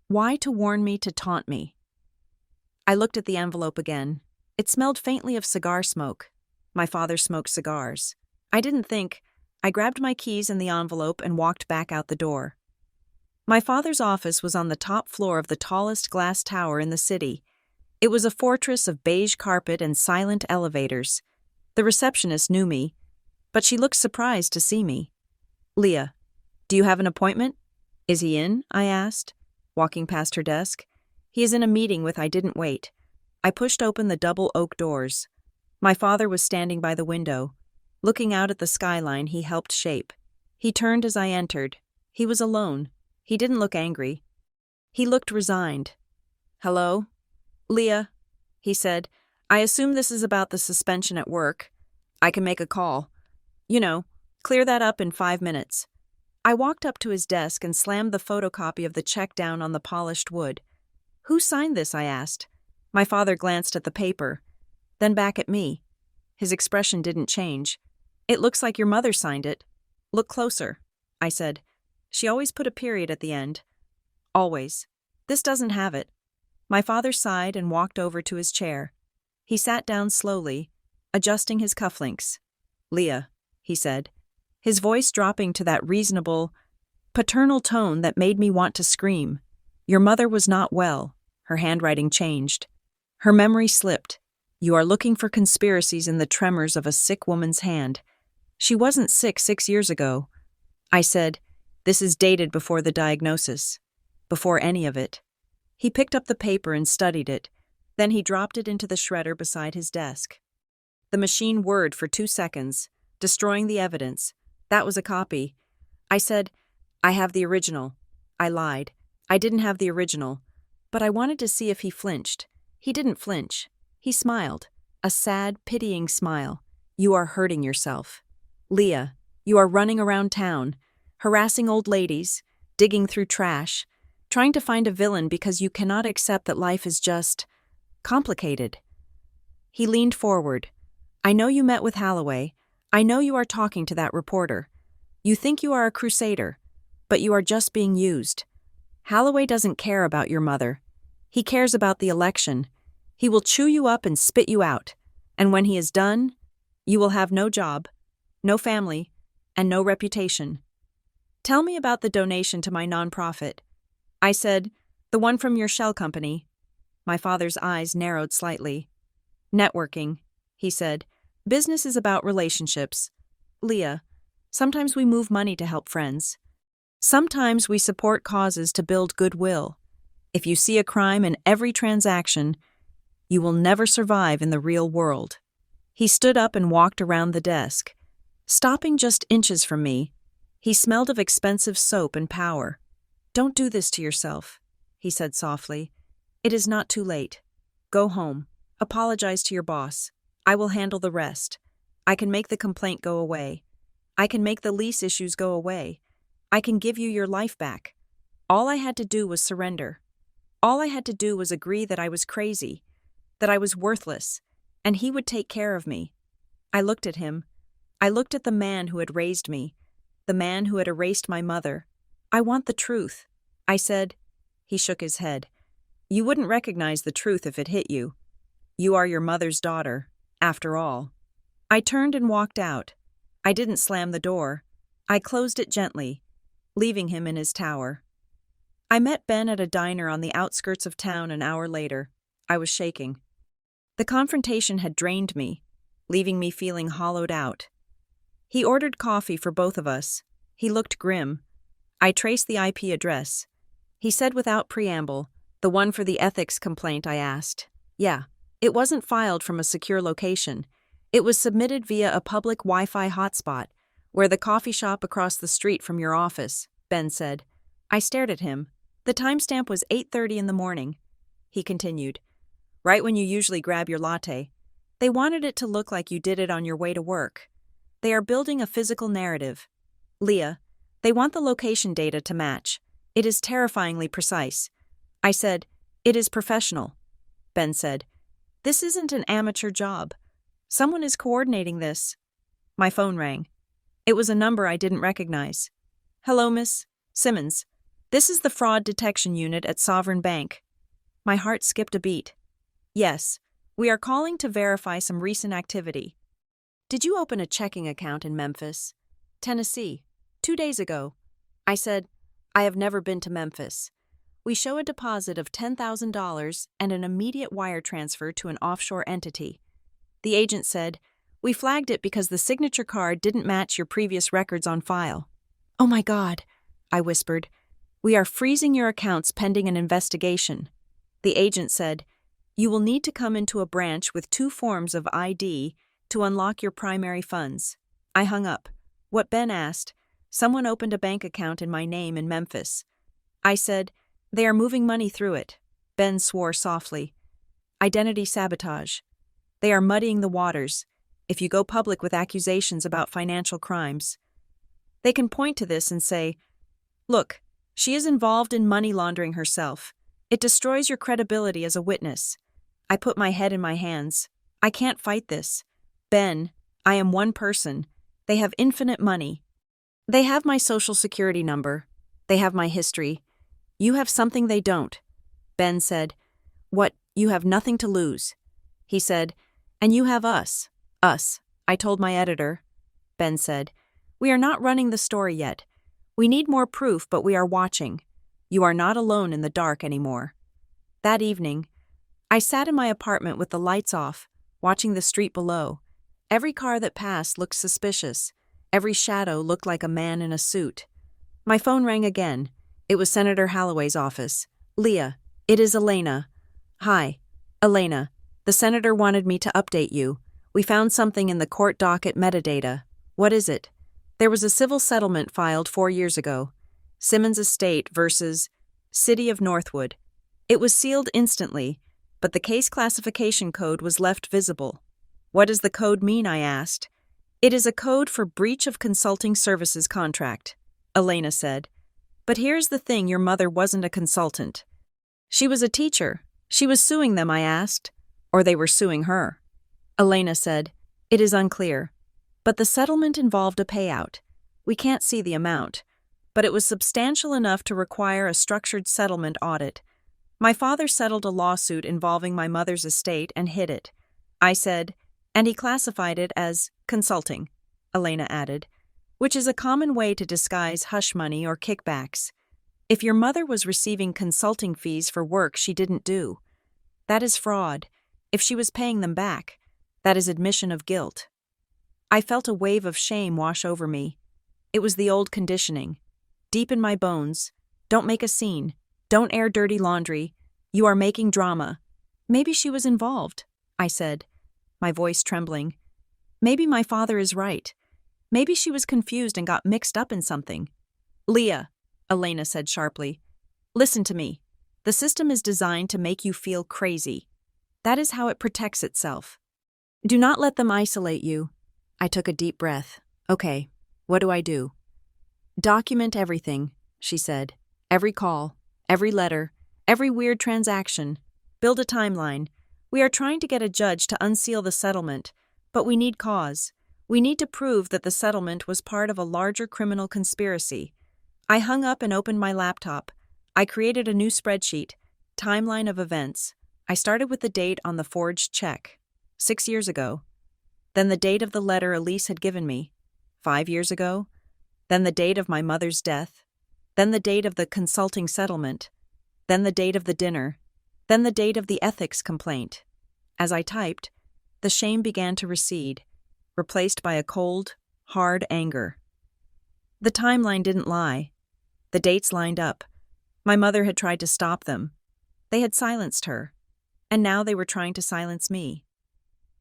S1: Why to warn me, to taunt me? I looked at the envelope again. It smelled faintly of cigar smoke. My father smoked cigars. I didn't think. I grabbed my keys and the envelope and walked back out the door. My father's office was on the top floor of the tallest glass tower in the city. It was a fortress of beige carpet and silent elevators. The receptionist knew me, but she looked surprised to see me. Leah, do you have an appointment? Is he in? I asked, walking past her desk. He is in a meeting with I didn't wait. I pushed open the double oak doors. My father was standing by the window, looking out at the skyline he helped shape. He turned as I entered. He was alone. He didn't look angry. He looked resigned. Hello? Leah, he said, I assume this is about the suspension at work. I can make a call. Clear that up in 5 minutes. I walked up to his desk and slammed the photocopy of the check down on the polished wood. Who signed this? I asked. My father glanced at the paper, then back at me. His expression didn't change. It looks like your mother signed it. Look closer, I said. She always put a period at the end. Always. This doesn't have it. My father sighed and walked over to his chair. He sat down slowly, adjusting his cufflinks. Leah, he said, his voice dropping to that reasonable, paternal tone that made me want to scream. Your mother was not well. Her handwriting changed. Her memory slipped. You are looking for conspiracies in the tremors of a sick woman's hand. She wasn't sick 6 years ago. I said, this is dated before the diagnosis, before any of it. He picked up the paper and studied it. Then he dropped it into the shredder beside his desk. The machine whirred for 2 seconds, destroying the evidence. That was a copy. I said, I have the original. I lied. I didn't have the original. But I wanted to see if he flinched. He didn't flinch. He smiled. A sad, pitying smile. You are hurting yourself. Leah, you are running around town, harassing old ladies, digging through trash, trying to find a villain because you cannot accept that life is just complicated. He leaned forward. I know you met with Holloway. I know you are talking to that reporter. You think you are a crusader, but you are just being used. Holloway doesn't care about your mother. He cares about the election. He will chew you up and spit you out. And when he is done, you will have no job, no family, and no reputation. Tell me about the donation to my nonprofit. I said, the one from your shell company. My father's eyes narrowed slightly. Networking, he said. Business is about relationships. Leah, sometimes we move money to help friends. Sometimes we support causes to build goodwill. If you see a crime in every transaction, you will never survive in the real world. He stood up and walked around the desk. Stopping just inches from me, he smelled of expensive soap and power. Don't do this to yourself, he said softly. It is not too late. Go home. Apologize to your boss. I will handle the rest. I can make the complaint go away. I can make the lease issues go away. I can give you your life back. All I had to do was surrender. All I had to do was agree that I was crazy, that I was worthless, and he would take care of me. I looked at him. I looked at the man who had raised me, the man who had erased my mother. I want the truth, I said. He shook his head. You wouldn't recognize the truth if it hit you. You are your mother's daughter, after all. I turned and walked out. I didn't slam the door. I closed it gently, leaving him in his tower. I met Ben at a diner on the outskirts of town an hour later. I was shaking. The confrontation had drained me, leaving me feeling hollowed out. He ordered coffee for both of us. He looked grim. I traced the IP address. He said without preamble, the one for the ethics complaint, I asked. Yeah, it wasn't filed from a secure location. It was submitted via a public Wi-Fi hotspot, where the coffee shop across the street from your office, Ben said. I stared at him. The timestamp was 8:30 in the morning. He continued. Right when you usually grab your latte. They wanted it to look like you did it on your way to work. They are building a physical narrative. Leah, they want the location data to match. It is terrifyingly precise. I said, it is professional. Ben said, this isn't an amateur job. Someone is coordinating this. My phone rang. It was a number I didn't recognize. Hello, Miss Simmons. This is the fraud detection unit at Sovereign Bank. My heart skipped a beat. Yes, we are calling to verify some recent activity. Did you open a checking account in Memphis, Tennessee, 2 days ago? I said, I have never been to Memphis. We show a deposit of $10,000 and an immediate wire transfer to an offshore entity. The agent said, we flagged it because the signature card didn't match your previous records on file. Oh my God, I whispered. We are freezing your accounts pending an investigation. The agent said, you will need to come into a branch with 2 forms of ID to unlock your primary funds. I hung up. What Ben asked, someone opened a bank account in my name in Memphis. I said, they are moving money through it. Ben swore softly. Identity sabotage. They are muddying the waters. If you go public with accusations about financial crimes, they can point to this and say, look, she is involved in money laundering herself. It destroys your credibility as a witness. I put my head in my hands. I can't fight this. Ben, I am one person. They have infinite money. They have my social security number. They have my history. You have something they don't. Ben said, what, you have nothing to lose. He said, and you have us. Us, I told my editor. Ben said, we are not running the story yet. We need more proof, but we are watching. You are not alone in the dark anymore. That evening, I sat in my apartment with the lights off, watching the street below. Every car that passed looked suspicious. Every shadow looked like a man in a suit. My phone rang again. It was Senator Holloway's office. Leah, it is Elena. Hi, Elena. The senator wanted me to update you. We found something in the court docket metadata. What is it? There was a civil settlement filed 4 years ago. Simmons Estate versus City of Northwood. It was sealed instantly, but the case classification code was left visible. What does the code mean, I asked. It is a code for breach of consulting services contract, Elena said. But here's the thing, your mother wasn't a consultant. She was a teacher. She was suing them, I asked. Or they were suing her. Elena said, it is unclear. But the settlement involved a payout. We can't see the amount. But it was substantial enough to require a structured settlement audit. My father settled a lawsuit involving my mother's estate and hid it. I said, and he classified it as consulting, Elena added, which is a common way to disguise hush money or kickbacks. If your mother was receiving consulting fees for work she didn't do, that is fraud. If she was paying them back, that is admission of guilt. I felt a wave of shame wash over me. It was the old conditioning. Deep in my bones, don't make a scene, don't air dirty laundry, you are making drama. Maybe she was involved, I said, my voice trembling. Maybe my father is right. Maybe she was confused and got mixed up in something. Leah, Elena said sharply, listen to me. The system is designed to make you feel crazy. That is how it protects itself. Do not let them isolate you. I took a deep breath. Okay, what do I do? Document everything, she said. Every call, every letter, every weird transaction. Build a timeline. We are trying to get a judge to unseal the settlement, but we need cause. We need to prove that the settlement was part of a larger criminal conspiracy. I hung up and opened my laptop. I created a new spreadsheet, timeline of events. I started with the date on the forged check, 6 years ago. Then the date of the letter Elise had given me, 5 years ago. Then the date of my mother's death. Then the date of the consulting settlement. Then the date of the dinner. Then the date of the ethics complaint. As I typed, the shame began to recede, replaced by a cold, hard anger. The timeline didn't lie. The dates lined up. My mother had tried to stop them. They had silenced her. And now they were trying to silence me.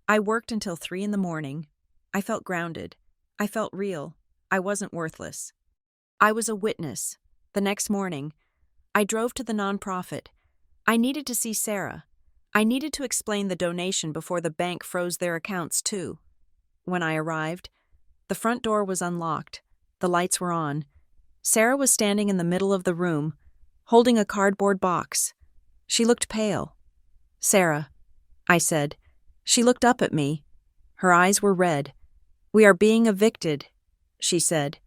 S1: I worked until 3 a.m. I felt grounded. I felt real. I wasn't worthless. I was a witness. The next morning, I drove to the nonprofit. I needed to see Sarah. I needed to explain the donation before the bank froze their accounts too. When I arrived, the front door was unlocked. The lights were on. Sarah was standing in the middle of the room, holding a cardboard box. She looked pale. Sarah, I said. She looked up at me. Her eyes were red. We are being evicted, she said.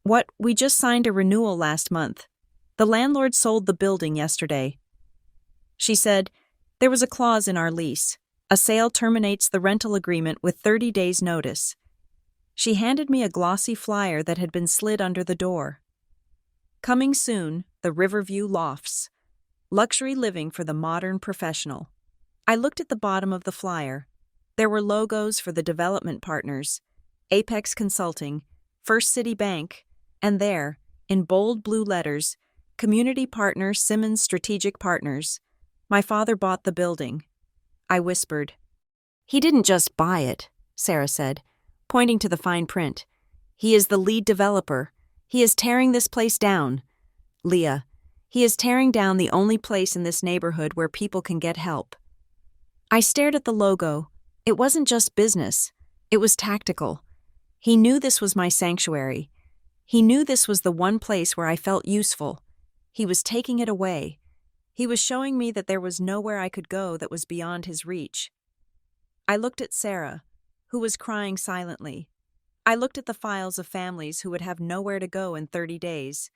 S1: What? We just signed a renewal last month. The landlord sold the building yesterday. She said, there was a clause in our lease. A sale terminates the rental agreement with 30 days' notice. She handed me a glossy flyer that had been slid under the door. Coming soon, the Riverview Lofts. Luxury living for the modern professional. I looked at the bottom of the flyer. There were logos for the development partners, Apex Consulting, First City Bank, and there, in bold blue letters, Community Partner Simmons Strategic Partners. My father bought the building. I whispered. He didn't just buy it, Sarah said, pointing to the fine print. He is the lead developer. He is tearing this place down. Leah, he is tearing down the only place in this neighborhood where people can get help. I stared at the logo. It wasn't just business. It was tactical. He knew this was my sanctuary. He knew this was the one place where I felt useful. He was taking it away. He was showing me that there was nowhere I could go that was beyond his reach. I looked at Sarah, who was crying silently. I looked at the files of families who would have nowhere to go in 30 days.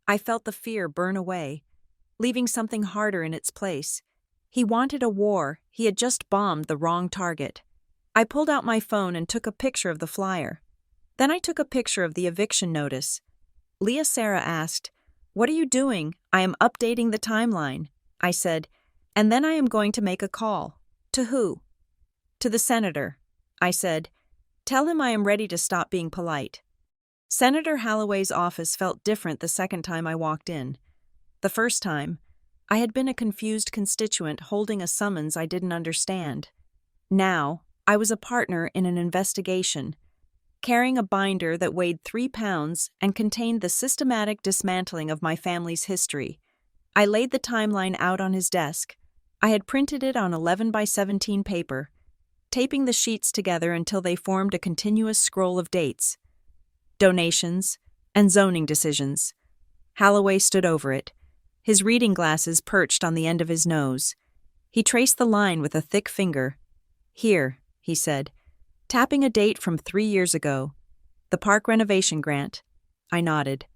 S1: I felt the fear burn away, leaving something harder in its place. He wanted a war. He had just bombed the wrong target. I pulled out my phone and took a picture of the flyer. Then I took a picture of the eviction notice. Leah Sarah asked, "What are you doing?" "I am updating the timeline," I said, "and then I am going to make a call." "To who?" "To the senator," I said. "Tell him I am ready to stop being polite." Senator Holloway's office felt different the second time I walked in. The first time, I had been a confused constituent holding a summons I didn't understand. Now, I was a partner in an investigation. carrying a binder that weighed 3 pounds and contained the systematic dismantling of my family's history. I laid the timeline out on his desk. I had printed it on 11 by 17 paper, taping the sheets together until they formed a continuous scroll of dates, donations, and zoning decisions. Holloway stood over it, his reading glasses perched on the end of his nose. He traced the line with a thick finger. "Here," he said, tapping a date from 3 years ago. "The park renovation grant." I nodded.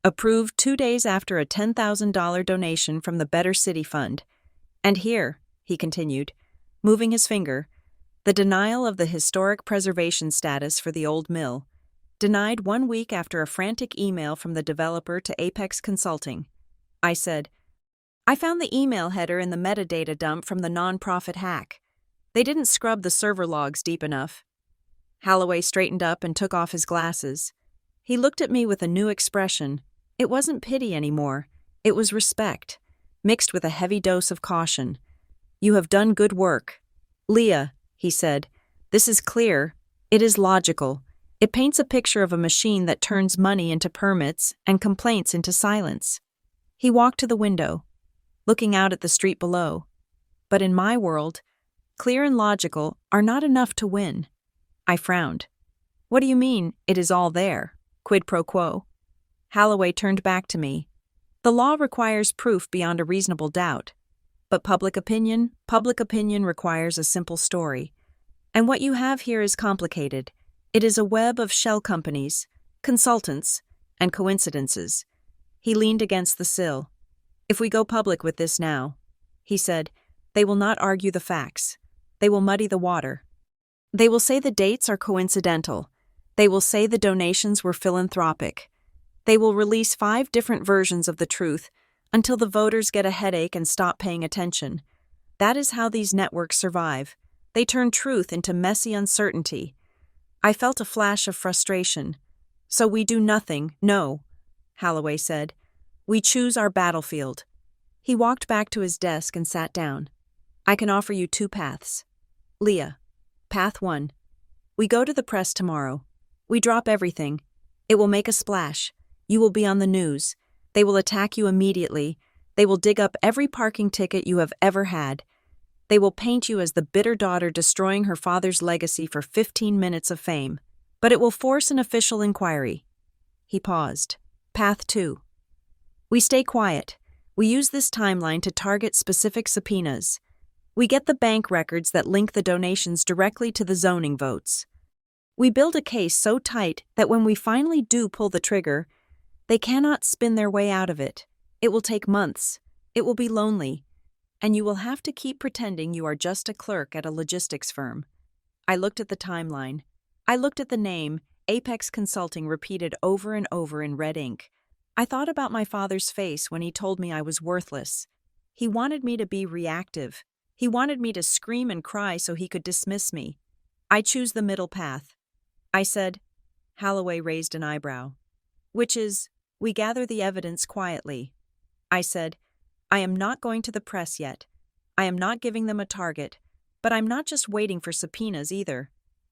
S1: "Approved 2 days after a $10,000 donation from the Better City Fund. And here," he continued, moving his finger, "the denial of the historic preservation status for the old mill. Denied 1 week after a frantic email from the developer to Apex Consulting." I said, "I found the email header in the metadata dump from the nonprofit hack. They didn't scrub the server logs deep enough." Holloway straightened up and took off his glasses. He looked at me with a new expression. It wasn't pity anymore. It was respect, mixed with a heavy dose of caution. "You have done good work. Leah," he said, "this is clear. It is logical. It paints a picture of a machine that turns money into permits and complaints into silence." He walked to the window, looking out at the street below. "But in my world, clear and logical are not enough to win." I frowned. "What do you mean, it is all there? Quid pro quo?" Holloway turned back to me. "The law requires proof beyond a reasonable doubt. But public opinion requires a simple story. And what you have here is complicated. It is a web of shell companies, consultants, and coincidences." He leaned against the sill. "If we go public with this now," he said, "they will not argue the facts. They will muddy the water. They will say the dates are coincidental. They will say the donations were philanthropic. They will release 5 different versions of the truth until the voters get a headache and stop paying attention. That is how these networks survive. They turn truth into messy uncertainty." I felt a flash of frustration. "So we do nothing, no," Holloway said. "We choose our battlefield." He walked back to his desk and sat down. "I can offer you 2 paths. Leah, path 1. We go to the press tomorrow. We drop everything. It will make a splash. You will be on the news. They will attack you immediately. They will dig up every parking ticket you have ever had. They will paint you as the bitter daughter destroying her father's legacy for 15 minutes of fame. But it will force an official inquiry." He paused. "Path 2. We stay quiet. We use this timeline to target specific subpoenas. We get the bank records that link the donations directly to the zoning votes. We build a case so tight that when we finally do pull the trigger, they cannot spin their way out of it. It will take months. It will be lonely. And you will have to keep pretending you are just a clerk at a logistics firm." I looked at the timeline. I looked at the name, Apex Consulting, repeated over and over in red ink. I thought about my father's face when he told me I was worthless. He wanted me to be reactive. He wanted me to scream and cry so he could dismiss me. "I choose the middle path," I said. Holloway raised an eyebrow. "Which is, we gather the evidence quietly." I said, "I am not going to the press yet. I am not giving them a target, but I'm not just waiting for subpoenas either.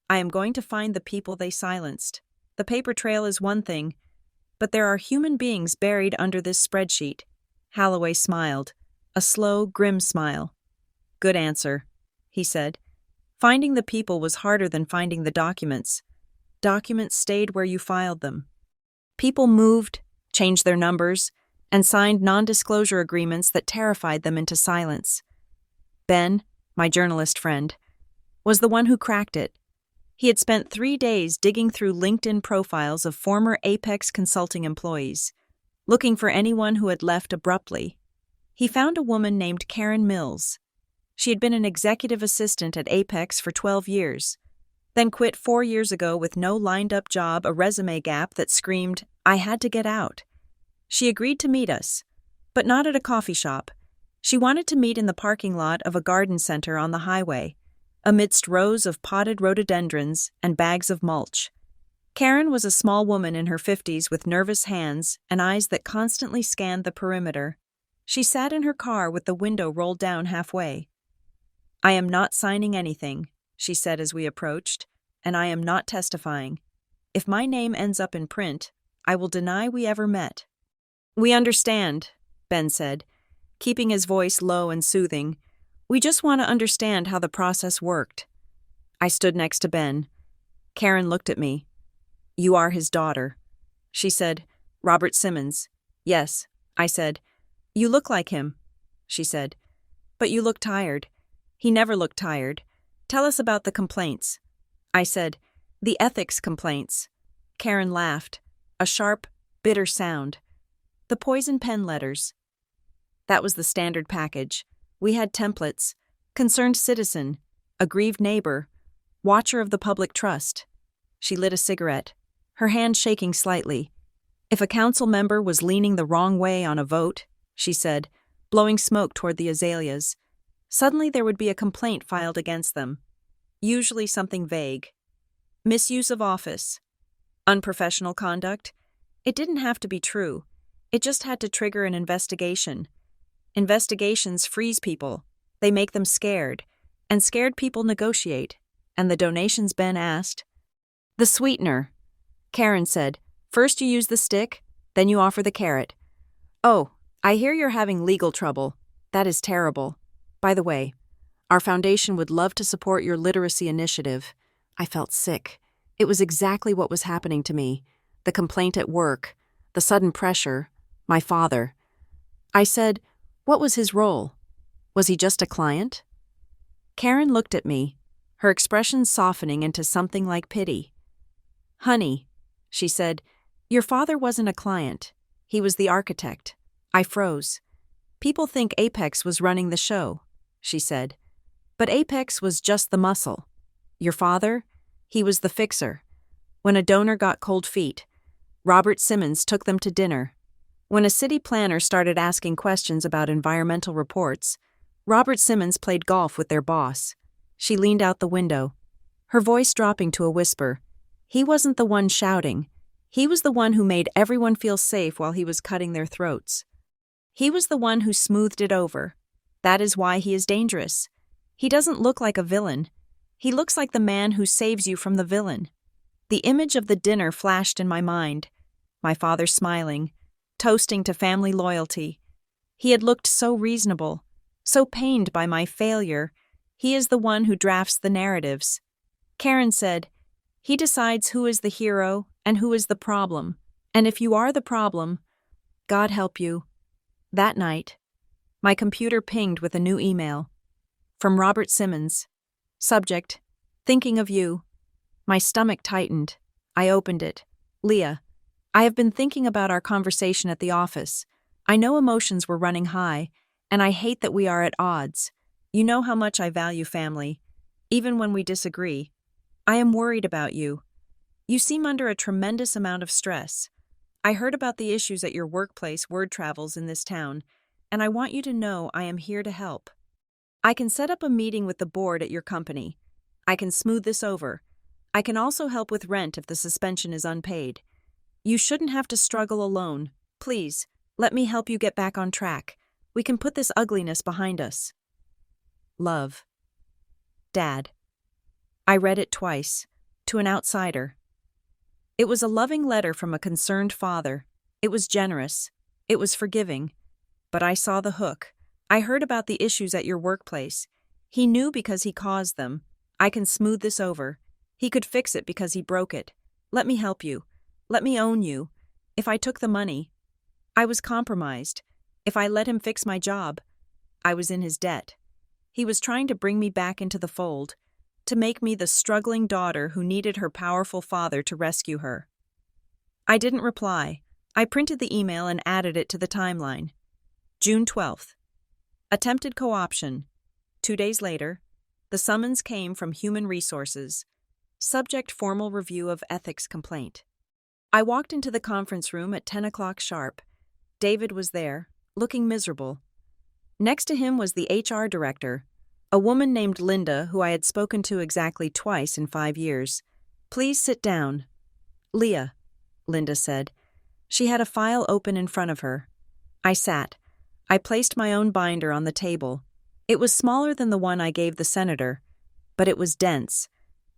S1: I am going to find the people they silenced. The paper trail is one thing, but there are human beings buried under this spreadsheet." Holloway smiled, a slow, grim smile. "Good answer," he said. "Finding the people was harder than finding the documents. Documents stayed where you filed them. People moved, changed their numbers, and signed non-disclosure agreements that terrified them into silence. Ben, my journalist friend, was the one who cracked it. He had spent 3 days digging through LinkedIn profiles of former Apex Consulting employees, looking for anyone who had left abruptly. He found a woman named Karen Mills. She had been an executive assistant at Apex for 12 years, then quit 4 years ago with no lined-up job, a resume gap that screamed, "I had to get out." She agreed to meet us, but not at a coffee shop. She wanted to meet in the parking lot of a garden center on the highway, amidst rows of potted rhododendrons and bags of mulch. Karen was a small woman in her 50s with nervous hands and eyes that constantly scanned the perimeter. She sat in her car with the window rolled down halfway. "I am not signing anything," she said as we approached, "and I am not testifying." If my name ends up in print, I will deny we ever met." "We understand," Ben said, keeping his voice low and soothing. "We just want to understand how the process worked." I stood next to Ben. Karen looked at me. "You are his daughter." She said, "Robert Simmons." "Yes," I said. "You look like him," she said. "But you look tired." "He never looked tired. Tell us about the complaints." I said, "The ethics complaints." Karen laughed, a sharp, bitter sound. "The poison pen letters." That was the standard package. We had templates: concerned citizen, aggrieved neighbor, watcher of the public trust. She lit a cigarette, her hand shaking slightly. "If a council member was leaning the wrong way on a vote," she said, blowing smoke toward the azaleas, "suddenly there would be a complaint filed against them. Usually something vague. Misuse of office. Unprofessional conduct. It didn't have to be true. It just had to trigger an investigation. Investigations freeze people. They make them scared. And scared people negotiate. And the donations Ben asked." "The sweetener," Karen said. "First you use the stick, then you offer the carrot." "Oh, I hear you're having legal trouble. That is terrible. By the way, our foundation would love to support your literacy initiative." I felt sick. It was exactly what was happening to me. The complaint at work, the sudden pressure, my father. I said, "What was his role? Was he just a client?" Karen looked at me, her expression softening into something like pity. "Honey," she said, "your father wasn't a client. He was the architect." I froze. "People think Apex was running the show," she said. "But Apex was just the muscle. Your father, he was the fixer. When a donor got cold feet, Robert Simmons took them to dinner. When a city planner started asking questions about environmental reports, Robert Simmons played golf with their boss." She leaned out the window, her voice dropping to a whisper. "He wasn't the one shouting. He was the one who made everyone feel safe while he was cutting their throats. He was the one who smoothed it over. That is why he is dangerous. He doesn't look like a villain. He looks like the man who saves you from the villain." The image of the dinner flashed in my mind. My father smiling, toasting to family loyalty. He had looked so reasonable, so pained by my failure. He is the one who drafts the narratives. Karen said, "He decides who is the hero and who is the problem. And if you are the problem, God help you." That night, my computer pinged with a new email. From Robert Simmons. Subject, "Thinking of you." My stomach tightened. I opened it. "Leah, I have been thinking about our conversation at the office. I know emotions were running high, and I hate that we are at odds. You know how much I value family, even when we disagree. I am worried about you. You seem under a tremendous amount of stress. I heard about the issues at your workplace word travels in this town, and I want you to know I am here to help. I can set up a meeting with the board at your company. I can smooth this over. I can also help with rent if the suspension is unpaid. You shouldn't have to struggle alone. Please, let me help you get back on track. We can put this ugliness behind us. Love. Dad." I read it twice, to an outsider. It was a loving letter from a concerned father. It was generous. It was forgiving. But I saw the hook. I heard about the issues at your workplace. He knew because he caused them. I can smooth this over. He could fix it because he broke it. Let me help you. Let me own you. If I took the money, I was compromised. If I let him fix my job, I was in his debt. He was trying to bring me back into the fold, to make me the struggling daughter who needed her powerful father to rescue her. I didn't reply. I printed the email and added it to the timeline. June 12th. Attempted co-option. 2 days later, the summons came from Human Resources. Subject, formal review of ethics complaint. I walked into the conference room at 10 o'clock sharp. David was there, looking miserable. Next to him was the HR director, a woman named Linda who I had spoken to exactly twice in 5 years. "Please sit down." "Leah," Linda said. She had a file open in front of her. I sat. I placed my own binder on the table. It was smaller than the one I gave the senator, but it was dense.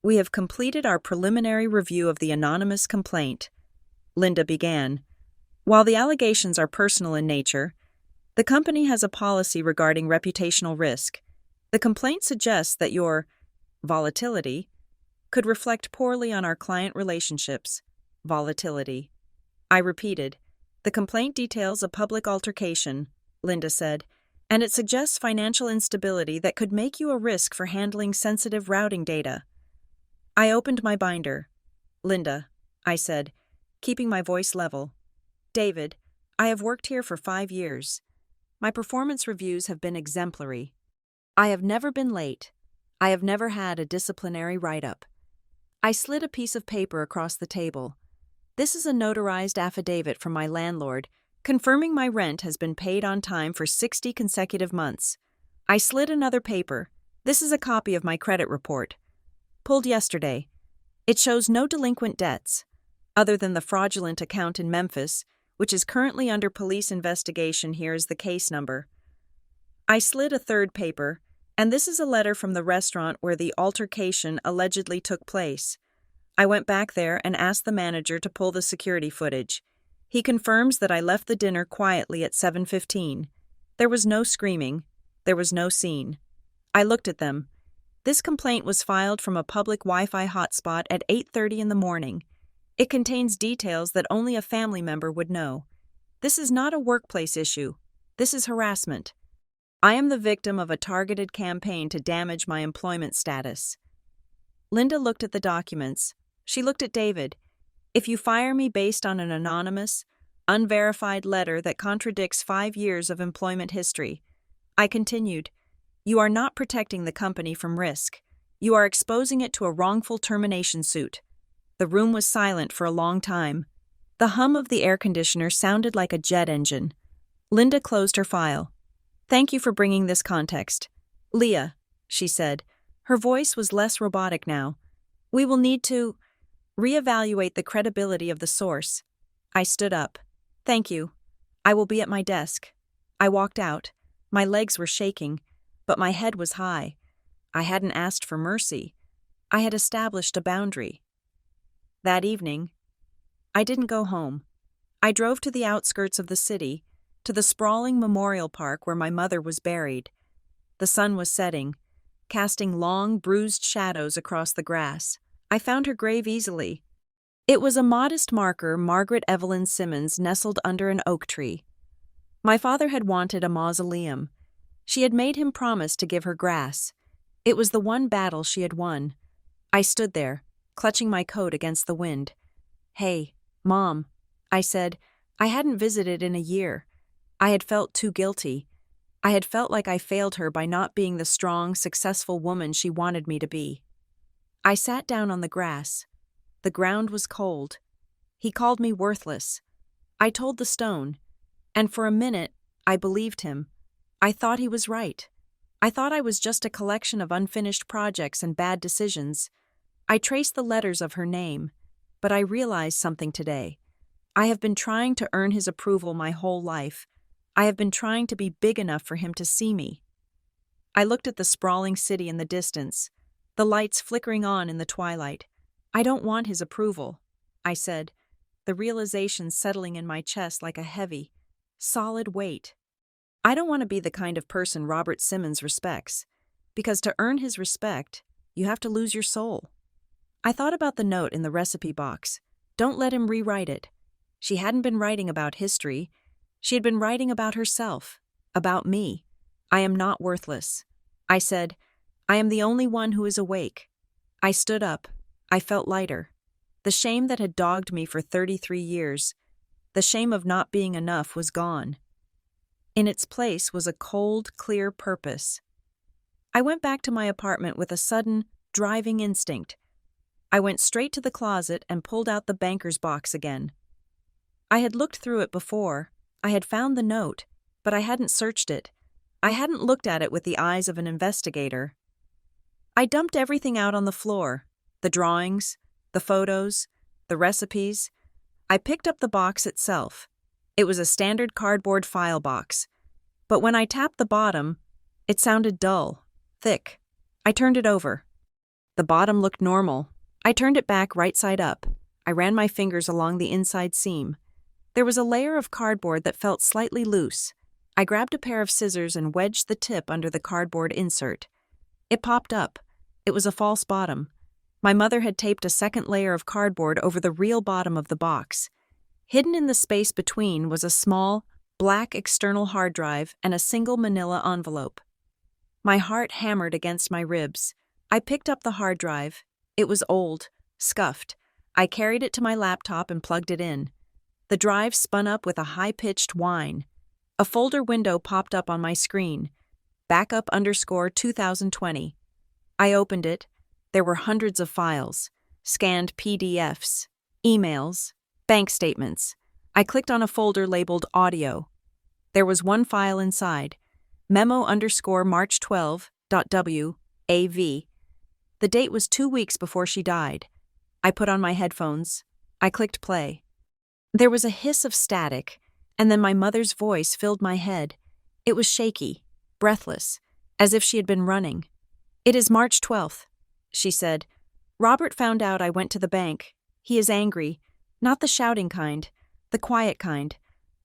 S1: We have completed our preliminary review of the anonymous complaint, Linda began. While the allegations are personal in nature, the company has a policy regarding reputational risk. The complaint suggests that your volatility could reflect poorly on our client relationships. Volatility. I repeated. The complaint details a public altercation, Linda said, and it suggests financial instability that could make you a risk for handling sensitive routing data. I opened my binder. Linda, I said, keeping my voice level. David, I have worked here for 5 years. My performance reviews have been exemplary. I have never been late. I have never had a disciplinary write-up. I slid a piece of paper across the table. This is a notarized affidavit from my landlord, confirming my rent has been paid on time for 60 consecutive months. I slid another paper. This is a copy of my credit report. Pulled yesterday. It shows no delinquent debts, other than the fraudulent account in Memphis, which is currently under police investigation. Here is the case number. I slid a third paper, and this is a letter from the restaurant where the altercation allegedly took place. I went back there and asked the manager to pull the security footage. He confirms that I left the dinner quietly at 7:15. There was no screaming. There was no scene. I looked at them. This complaint was filed from a public Wi-Fi hotspot at 8:30 in the morning. It contains details that only a family member would know. This is not a workplace issue. This is harassment. I am the victim of a targeted campaign to damage my employment status. Linda looked at the documents. She looked at David. If you fire me based on an anonymous, unverified letter that contradicts 5 years of employment history, I continued, you are not protecting the company from risk. You are exposing it to a wrongful termination suit. The room was silent for a long time. The hum of the air conditioner sounded like a jet engine. Linda closed her file. Thank you for bringing this context. Leah, she said. Her voice was less robotic now. We will need to reevaluate the credibility of the source. I stood up. Thank you. I will be at my desk. I walked out. My legs were shaking, but my head was high. I hadn't asked for mercy. I had established a boundary. That evening, I didn't go home. I drove to the outskirts of the city, to the sprawling memorial park where my mother was buried. The sun was setting, casting long, bruised shadows across the grass. I found her grave easily. It was a modest marker, Margaret Evelyn Simmons, nestled under an oak tree. My father had wanted a mausoleum. She had made him promise to give her grass. It was the one battle she had won. I stood there, clutching my coat against the wind. Hey, Mom, I said. I hadn't visited in a year. I had felt too guilty. I had felt like I failed her by not being the strong, successful woman she wanted me to be. I sat down on the grass. The ground was cold. He called me worthless. I told the stone, and for a minute, I believed him. I thought he was right. I thought I was just a collection of unfinished projects and bad decisions. I traced the letters of her name, but I realized something today. I have been trying to earn his approval my whole life. I have been trying to be big enough for him to see me. I looked at the sprawling city in the distance, the lights flickering on in the twilight. I don't want his approval, I said, the realization settling in my chest like a heavy, solid weight. I don't want to be the kind of person Robert Simmons respects, because to earn his respect, you have to lose your soul. I thought about the note in the recipe box. Don't let him rewrite it. She hadn't been writing about history. She had been writing about herself, about me. I am not worthless. I said, I am the only one who is awake. I stood up. I felt lighter. The shame that had dogged me for 33 years, the shame of not being enough, was gone. In its place was a cold, clear purpose. I went back to my apartment with a sudden, driving instinct. I went straight to the closet and pulled out the banker's box again. I had looked through it before. I had found the note, but I hadn't searched it. I hadn't looked at it with the eyes of an investigator. I dumped everything out on the floor. The drawings, the photos, the recipes. I picked up the box itself. It was a standard cardboard file box. But when I tapped the bottom, it sounded dull, thick. I turned it over. The bottom looked normal. I turned it back right side up. I ran my fingers along the inside seam. There was a layer of cardboard that felt slightly loose. I grabbed a pair of scissors and wedged the tip under the cardboard insert. It popped up. It was a false bottom. My mother had taped a second layer of cardboard over the real bottom of the box. Hidden in the space between was a small, black external hard drive and a single manila envelope. My heart hammered against my ribs. I picked up the hard drive. It was old, scuffed. I carried it to my laptop and plugged it in. The drive spun up with a high-pitched whine. A folder window popped up on my screen. Backup_2020. I opened it. There were hundreds of files, scanned PDFs, emails, bank statements. I clicked on a folder labeled Audio. There was one file inside, memo_March12.w.av. The date was 2 weeks before she died. I put on my headphones. I clicked play. There was a hiss of static, and then my mother's voice filled my head. It was shaky, breathless, as if she had been running. "It is March 12th, she said. "Robert found out I went to the bank. He is angry. Not the shouting kind, the quiet kind."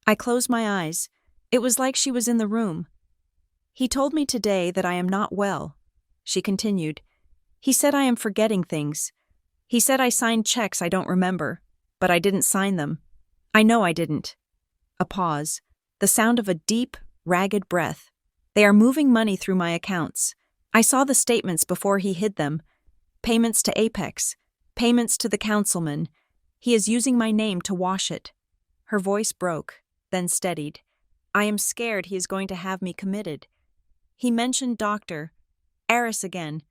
S1: I closed my eyes. It was like she was in the room. "He told me today that I am not well," she continued. "He said I am forgetting things. He said I signed checks I don't remember, but I didn't sign them. I know I didn't." A pause. The sound of a deep, ragged breath. "They are moving money through my accounts. I saw the statements before he hid them. Payments to Apex. Payments to the councilman. He is using my name to wash it." Her voice broke, then steadied. "I am scared he is going to have me committed. He mentioned Dr. Aris again.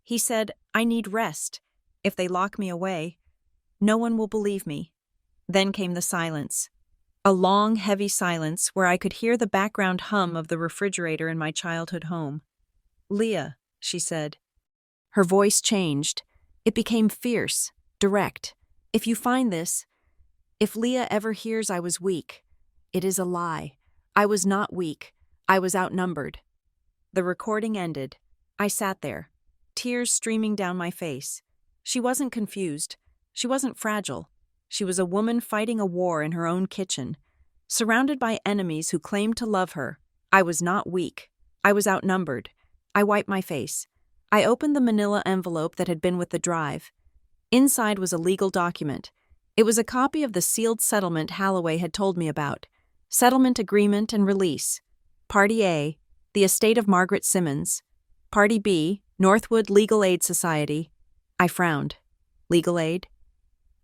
S1: He said, I need rest. If they lock me away, no one will believe me." Then came the silence. A long, heavy silence where I could hear the background hum of the refrigerator in my childhood home. "Leah," she said. Her voice changed. It became fierce, direct. "If you find this, if Leah ever hears I was weak, it is a lie. I was not weak. I was outnumbered." The recording ended. I sat there, tears streaming down my face. She wasn't confused. She wasn't fragile. She was a woman fighting a war in her own kitchen, surrounded by enemies who claimed to love her. I was not weak. I was outnumbered. I wiped my face. I opened the manila envelope that had been with the drive. Inside was a legal document. It was a copy of the sealed settlement Holloway had told me about. Settlement agreement and release. Party A, the estate of Margaret Simmons. Party B, Northwood Legal Aid Society. I frowned. Legal aid?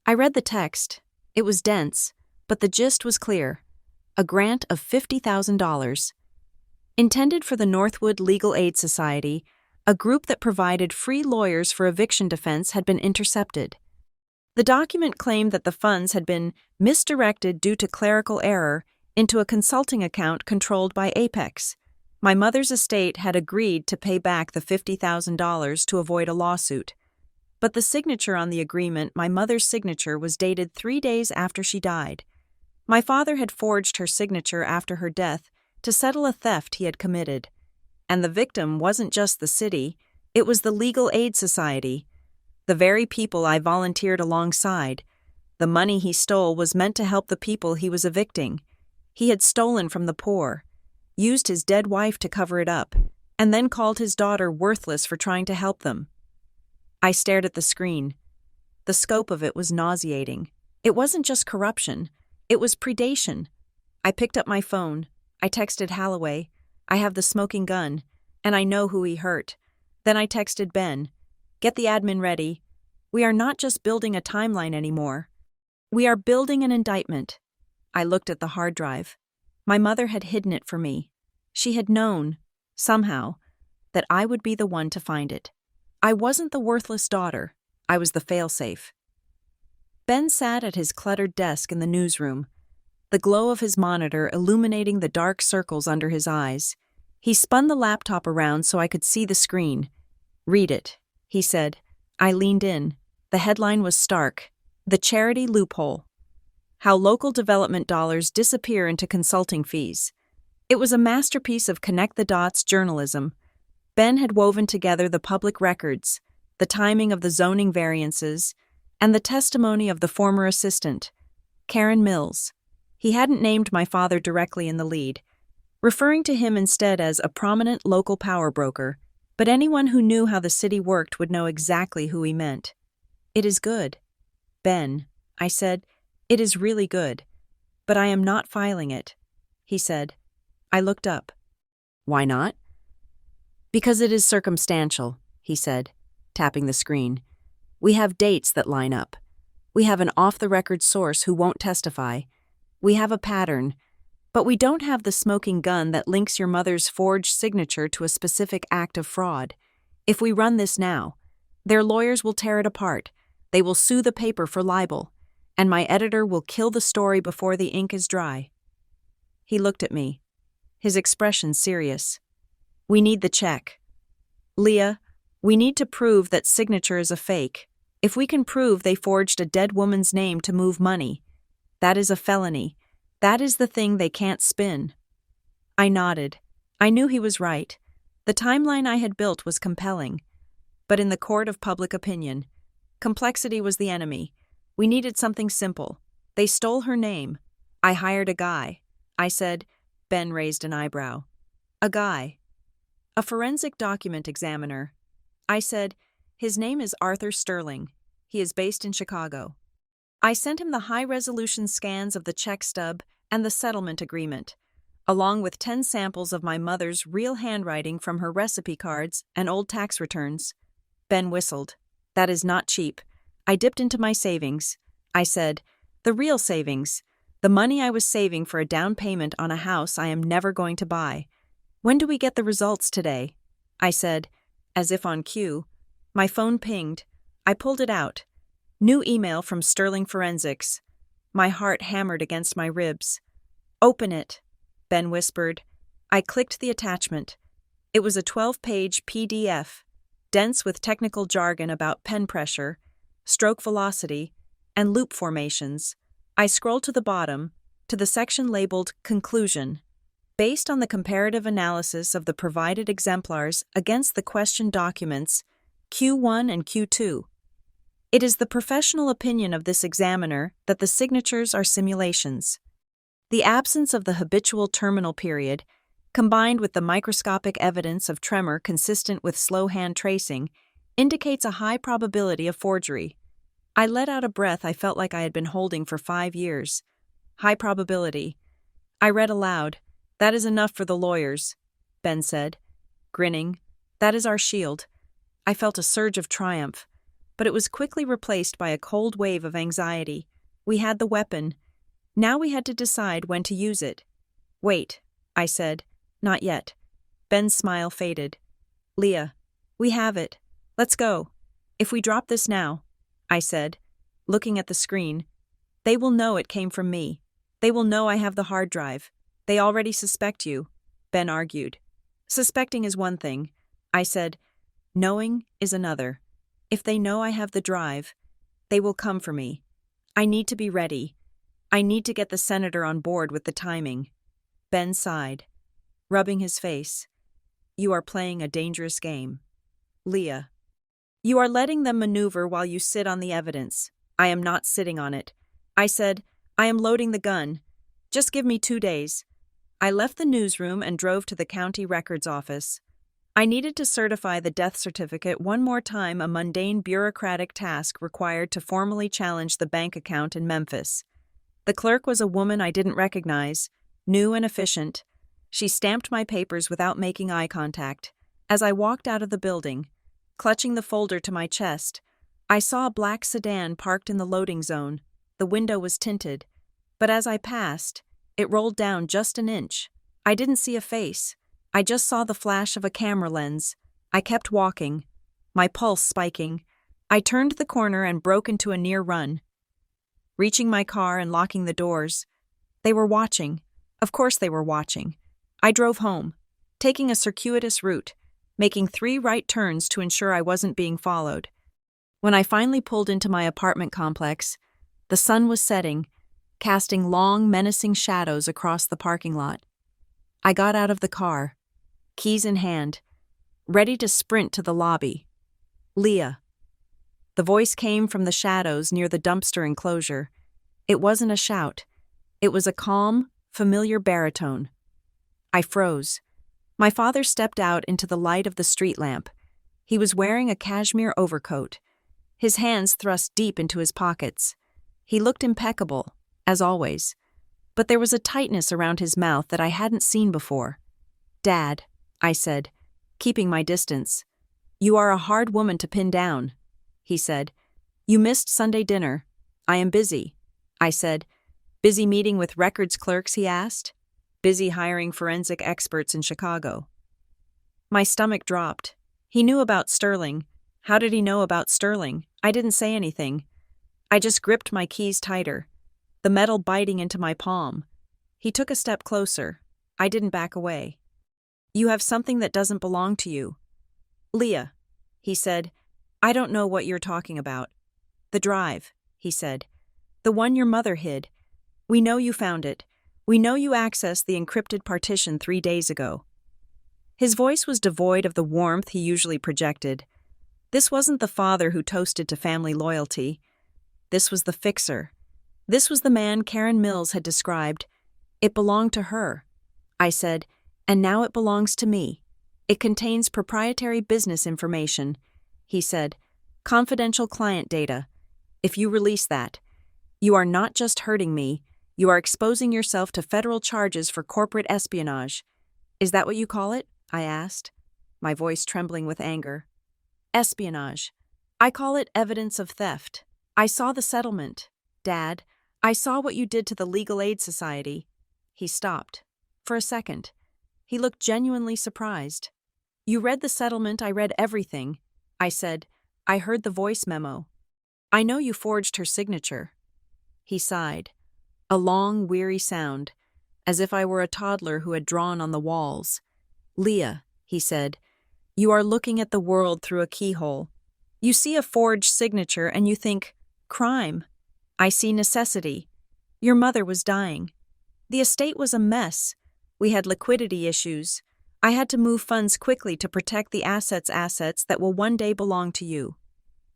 S1: I read the text. It was dense, but the gist was clear. A grant of $50,000. Intended for the Northwood Legal Aid Society, a group that provided free lawyers for eviction defense had been intercepted. The document claimed that the funds had been misdirected due to clerical error into a consulting account controlled by Apex. My mother's estate had agreed to pay back the $50,000 to avoid a lawsuit. But the signature on the agreement, my mother's signature, was dated 3 days after she died. My father had forged her signature after her death to settle a theft he had committed. And the victim wasn't just the city, it was the Legal Aid Society, the very people I volunteered alongside. The money he stole was meant to help the people he was evicting. He had stolen from the poor, used his dead wife to cover it up, and then called his daughter worthless for trying to help them. I stared at the screen. The scope of it was nauseating. It wasn't just corruption. It was predation. I picked up my phone. I texted Holloway. "I have the smoking gun, and I know who he hurt." Then I texted Ben. "Get the admin ready. We are not just building a timeline anymore. We are building an indictment." I looked at the hard drive. My mother had hidden it for me. She had known, somehow, that I would be the one to find it. I wasn't the worthless daughter. I was the failsafe. Ben sat at his cluttered desk in the newsroom, the glow of his monitor illuminating the dark circles under his eyes. He spun the laptop around so I could see the screen. "Read it," he said. I leaned in. The headline was stark. "The Charity Loophole. How Local Development Dollars Disappear into Consulting Fees." It was a masterpiece of connect-the-dots journalism. Ben had woven together the public records, the timing of the zoning variances, and the testimony of the former assistant, Karen Mills. He hadn't named my father directly in the lead, referring to him instead as a prominent local power broker, but anyone who knew how the city worked would know exactly who he meant. "It is good, Ben," I said. "It is really good. But I am not filing it," he said. I looked up. "Why not?" "Because it is circumstantial," he said, tapping the screen. "We have dates that line up. We have an off-the-record source who won't testify. We have a pattern, but we don't have the smoking gun that links your mother's forged signature to a specific act of fraud. If we run this now, their lawyers will tear it apart. They will sue the paper for libel, and my editor will kill the story before the ink is dry." He looked at me, his expression serious. "We need the check. Leah, we need to prove that signature is a fake. If we can prove they forged a dead woman's name to move money, that is a felony. That is the thing they can't spin." I nodded. I knew he was right. The timeline I had built was compelling. But in the court of public opinion, complexity was the enemy. We needed something simple. They stole her name. I hired a guy. I said. Ben raised an eyebrow. "A guy." "A forensic document examiner." I said. "His name is Arthur Sterling. He is based in Chicago." I sent him the high-resolution scans of the check stub and the settlement agreement, along with 10 samples of my mother's real handwriting from her recipe cards and old tax returns. Ben whistled. "That is not cheap. I dipped into my savings." I said, "The real savings. The money I was saving for a down payment on a house I am never going to buy. When do we get the results today?" I said, as if on cue. My phone pinged. I pulled it out. New email from Sterling Forensics. My heart hammered against my ribs. "Open it," Ben whispered. I clicked the attachment. It was a 12-page PDF, dense with technical jargon about pen pressure, stroke velocity, and loop formations. I scrolled to the bottom, to the section labeled Conclusion. Based on the comparative analysis of the provided exemplars against the questioned documents, Q1 and Q2, it is the professional opinion of this examiner that the signatures are simulations. The absence of the habitual terminal period, combined with the microscopic evidence of tremor consistent with slow hand tracing, indicates a high probability of forgery. I let out a breath I felt like I had been holding for 5 years. High probability. I read aloud. "That is enough for the lawyers," Ben said, grinning. "That is our shield." I felt a surge of triumph, but it was quickly replaced by a cold wave of anxiety. We had the weapon. Now we had to decide when to use it. "Wait," I said. "Not yet." Ben's smile faded. "Leah, we have it. Let's go. If we drop this now," I said, looking at the screen, "they will know it came from me. They will know I have the hard drive. They already suspect you," Ben argued. "Suspecting is one thing," I said. "Knowing is another. If they know I have the drive, they will come for me. I need to be ready. I need to get the senator on board with the timing." Ben sighed, rubbing his face. "You are playing a dangerous game. Leah, you are letting them maneuver while you sit on the evidence. I am not sitting on it." I said, "I am loading the gun. Just give me 2 days." I left the newsroom and drove to the county records office. I needed to certify the death certificate one more time, a mundane bureaucratic task required to formally challenge the bank account in Memphis. The clerk was a woman I didn't recognize, new and efficient. She stamped my papers without making eye contact. As I walked out of the building, clutching the folder to my chest, I saw a black sedan parked in the loading zone. The window was tinted, but as I passed, it rolled down just an inch. I didn't see a face. I just saw the flash of a camera lens. I kept walking, my pulse spiking. I turned the corner and broke into a near run. Reaching my car and locking the doors. They were watching. Of course they were watching. I drove home, taking a circuitous route, making 3 right turns to ensure I wasn't being followed. When I finally pulled into my apartment complex, the sun was setting, casting long, menacing shadows across the parking lot. I got out of the car, keys in hand, ready to sprint to the lobby. Leah, The voice came from the shadows near the dumpster enclosure. It wasn't a shout. It was a calm, familiar baritone. I froze. My father stepped out into the light of the street lamp. He was wearing a cashmere overcoat, his hands thrust deep into his pockets. He looked impeccable, as always, but there was a tightness around his mouth that I hadn't seen before. "Dad," I said, keeping my distance. "You are a hard woman to pin down," he said. "You missed Sunday dinner." "I am busy," I said. "Busy meeting with records clerks?" he asked. "Busy hiring forensic experts in Chicago." My stomach dropped. He knew about Sterling. How did he know about Sterling? I didn't say anything. I just gripped my keys tighter, the metal biting into my palm. He took a step closer. I didn't back away. "You have something that doesn't belong to you." "Leah," he said, "I don't know what you're talking about." "The drive," he said. "The one your mother hid. We know you found it. We know you accessed the encrypted partition 3 days ago." His voice was devoid of the warmth he usually projected. This wasn't the father who toasted to family loyalty. This was the fixer. This was the man Karen Mills had described. It belonged to her. I said, "And now it belongs to me. It contains proprietary business information," he said. "Confidential client data. If you release that, you are not just hurting me, you are exposing yourself to federal charges for corporate espionage." "Is that what you call it?" I asked, my voice trembling with anger. "Espionage. I call it evidence of theft. I saw the settlement. Dad, I saw what you did to the Legal Aid Society." He stopped. For a second. He looked genuinely surprised. "You read the settlement, I read everything," I said. "I heard the voice memo. I know you forged her signature." He sighed. A long, weary sound, as if I were a toddler who had drawn on the walls. "Leah," he said, "you are looking at the world through a keyhole. You see a forged signature and you think, crime. I see necessity. Your mother was dying. The estate was a mess. We had liquidity issues. I had to move funds quickly to protect the assets that will one day belong to you.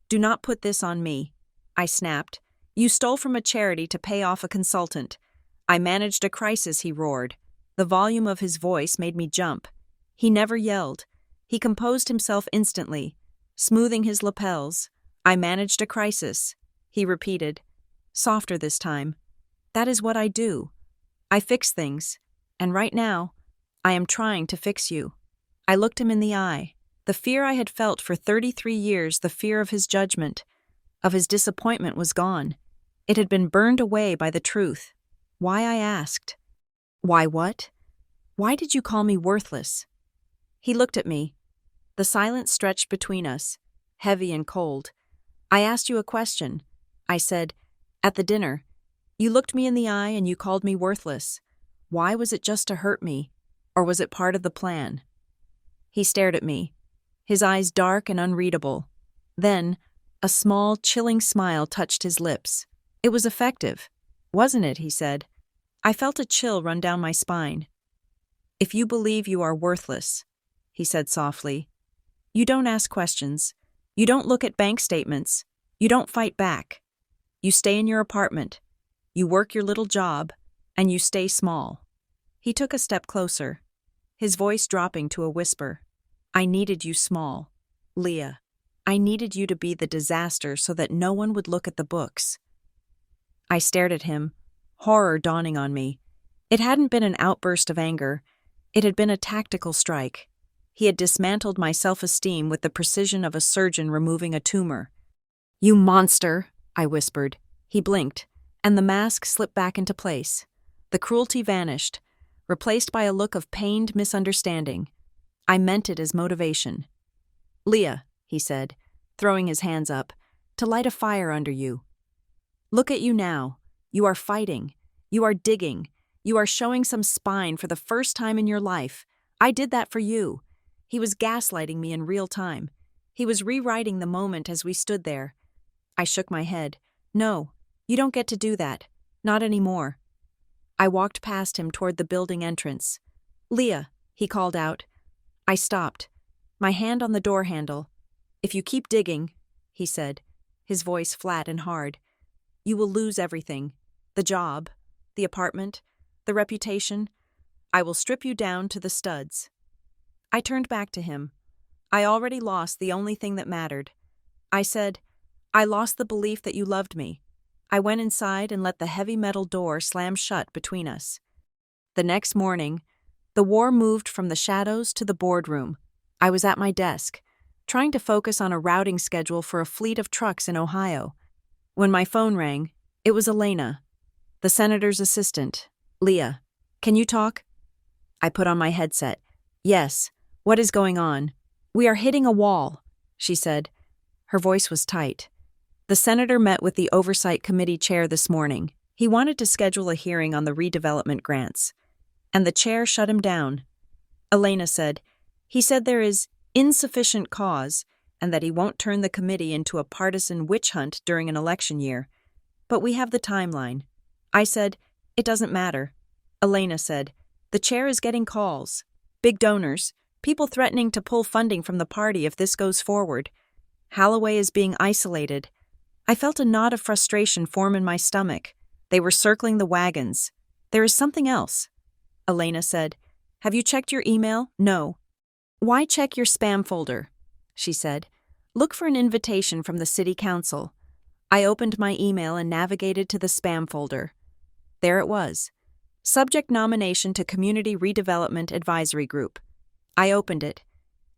S1: Do not put this on me," I snapped. "You stole from a charity to pay off a consultant. I managed a crisis," he roared. The volume of his voice made me jump. He never yelled. He composed himself instantly, smoothing his lapels. "I managed a crisis," he repeated, softer this time. "That is what I do. I fix things, and right now, I am trying to fix you." I looked him in the eye. The fear I had felt for 33 years, the fear of his judgment, of his disappointment, was gone. It had been burned away by the truth. Why, I asked. "Why what? Why did you call me worthless?" He looked at me. The silence stretched between us, heavy and cold. "I asked you a question," I said. "At the dinner. You looked me in the eye and you called me worthless. Why was it just to hurt me? Or was it part of the plan?" He stared at me, his eyes dark and unreadable. Then, a small, chilling smile touched his lips. "It was effective, wasn't it?" he said. I felt a chill run down my spine. "If you believe you are worthless," he said softly, "you don't ask questions. You don't look at bank statements. You don't fight back. You stay in your apartment. You work your little job, and you stay small." He took a step closer, his voice dropping to a whisper. "I needed you small, Leah. I needed you to be the disaster so that no one would look at the books." I stared at him, horror dawning on me. It hadn't been an outburst of anger. It had been a tactical strike. He had dismantled my self-esteem with the precision of a surgeon removing a tumor. "You monster," I whispered. He blinked, and the mask slipped back into place. The cruelty vanished, replaced by a look of pained misunderstanding. I meant it as motivation. "Leah," he said, throwing his hands up, "to light a fire under you. Look at you now. You are fighting. You are digging. You are showing some spine for the first time in your life. I did that for you." He was gaslighting me in real time. He was rewriting the moment as we stood there. I shook my head. "No, you don't get to do that. Not anymore." I walked past him toward the building entrance. "Leah," he called out. I stopped, my hand on the door handle. "If you keep digging," he said, his voice flat and hard. "You will lose everything. The job, the apartment, the reputation. I will strip you down to the studs." I turned back to him. I already lost the only thing that mattered. I said, "I lost the belief that you loved me." I went inside and let the heavy metal door slam shut between us. The next morning, the war moved from the shadows to the boardroom. I was at my desk, trying to focus on a routing schedule for a fleet of trucks in Ohio. When my phone rang, it was Elena, the senator's assistant. "Leah, can you talk?" I put on my headset. "Yes, what is going on?" "We are hitting a wall," she said. Her voice was tight. "The senator met with the Oversight Committee chair this morning. He wanted to schedule a hearing on the redevelopment grants. And the chair shut him down." Elena said, "He said there is insufficient cause and that he won't turn the committee into a partisan witch hunt during an election year. But we have the timeline." I said, "It doesn't matter." Elena said, "The chair is getting calls. Big donors, people threatening to pull funding from the party if this goes forward. Holloway is being isolated." I felt a knot of frustration form in my stomach. They were circling the wagons. "There is something else." Elena said, "Have you checked your email?" "No." "Why check your spam folder?" she said. "Look for an invitation from the city council." I opened my email and navigated to the spam folder. There it was. Subject: nomination to Community Redevelopment Advisory Group. I opened it.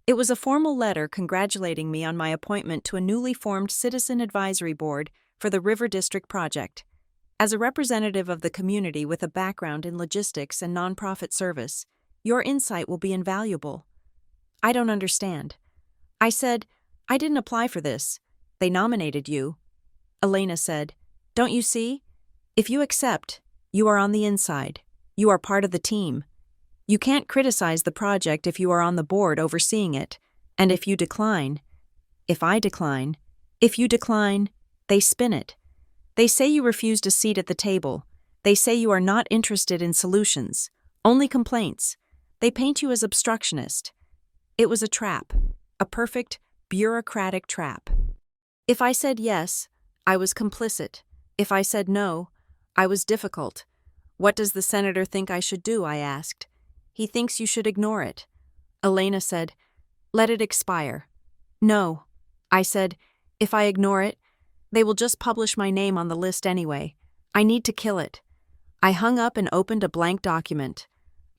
S1: It was a formal letter congratulating me on my appointment to a newly formed Citizen Advisory Board for the River District project. As a representative of the community with a background in logistics and nonprofit service, your insight will be invaluable. "I don't understand." I said, "I didn't apply for this. They nominated you." Elena said, "Don't you see? If you accept, you are on the inside. You are part of the team. You can't criticize the project if you are on the board overseeing it. And if you decline, if you decline, they spin it. They say you refused a seat at the table. They say you are not interested in solutions, only complaints. They paint you as obstructionist." It was a trap, a perfect, bureaucratic trap. If I said yes, I was complicit. If I said no, I was difficult. "What does the senator think I should do?" I asked. "He thinks you should ignore it." Elena said, "Let it expire." "No." I said, "If I ignore it, they will just publish my name on the list anyway. I need to kill it." I hung up and opened a blank document.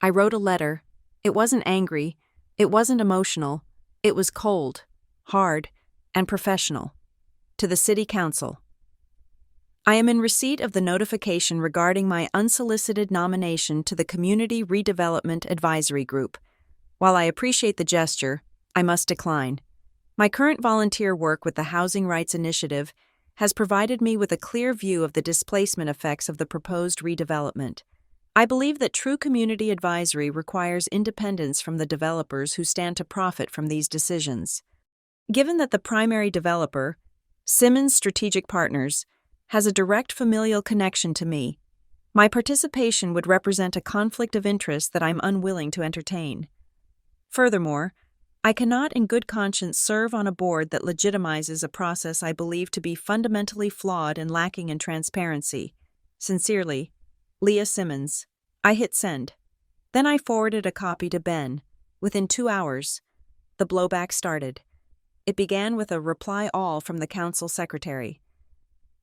S1: I wrote a letter. It wasn't angry. It wasn't emotional. It was cold, hard, and professional. To the City Council. I am in receipt of the notification regarding my unsolicited nomination to the Community Redevelopment Advisory Group. While I appreciate the gesture, I must decline. My current volunteer work with the Housing Rights Initiative has provided me with a clear view of the displacement effects of the proposed redevelopment. I believe that true community advisory requires independence from the developers who stand to profit from these decisions. Given that the primary developer, Simmons Strategic Partners, has a direct familial connection to me, my participation would represent a conflict of interest that I'm unwilling to entertain. Furthermore, I cannot in good conscience serve on a board that legitimizes a process I believe to be fundamentally flawed and lacking in transparency. Sincerely, Leah Simmons. I hit send. Then I forwarded a copy to Ben. Within 2 hours, the blowback started. It began with a reply all from the council secretary.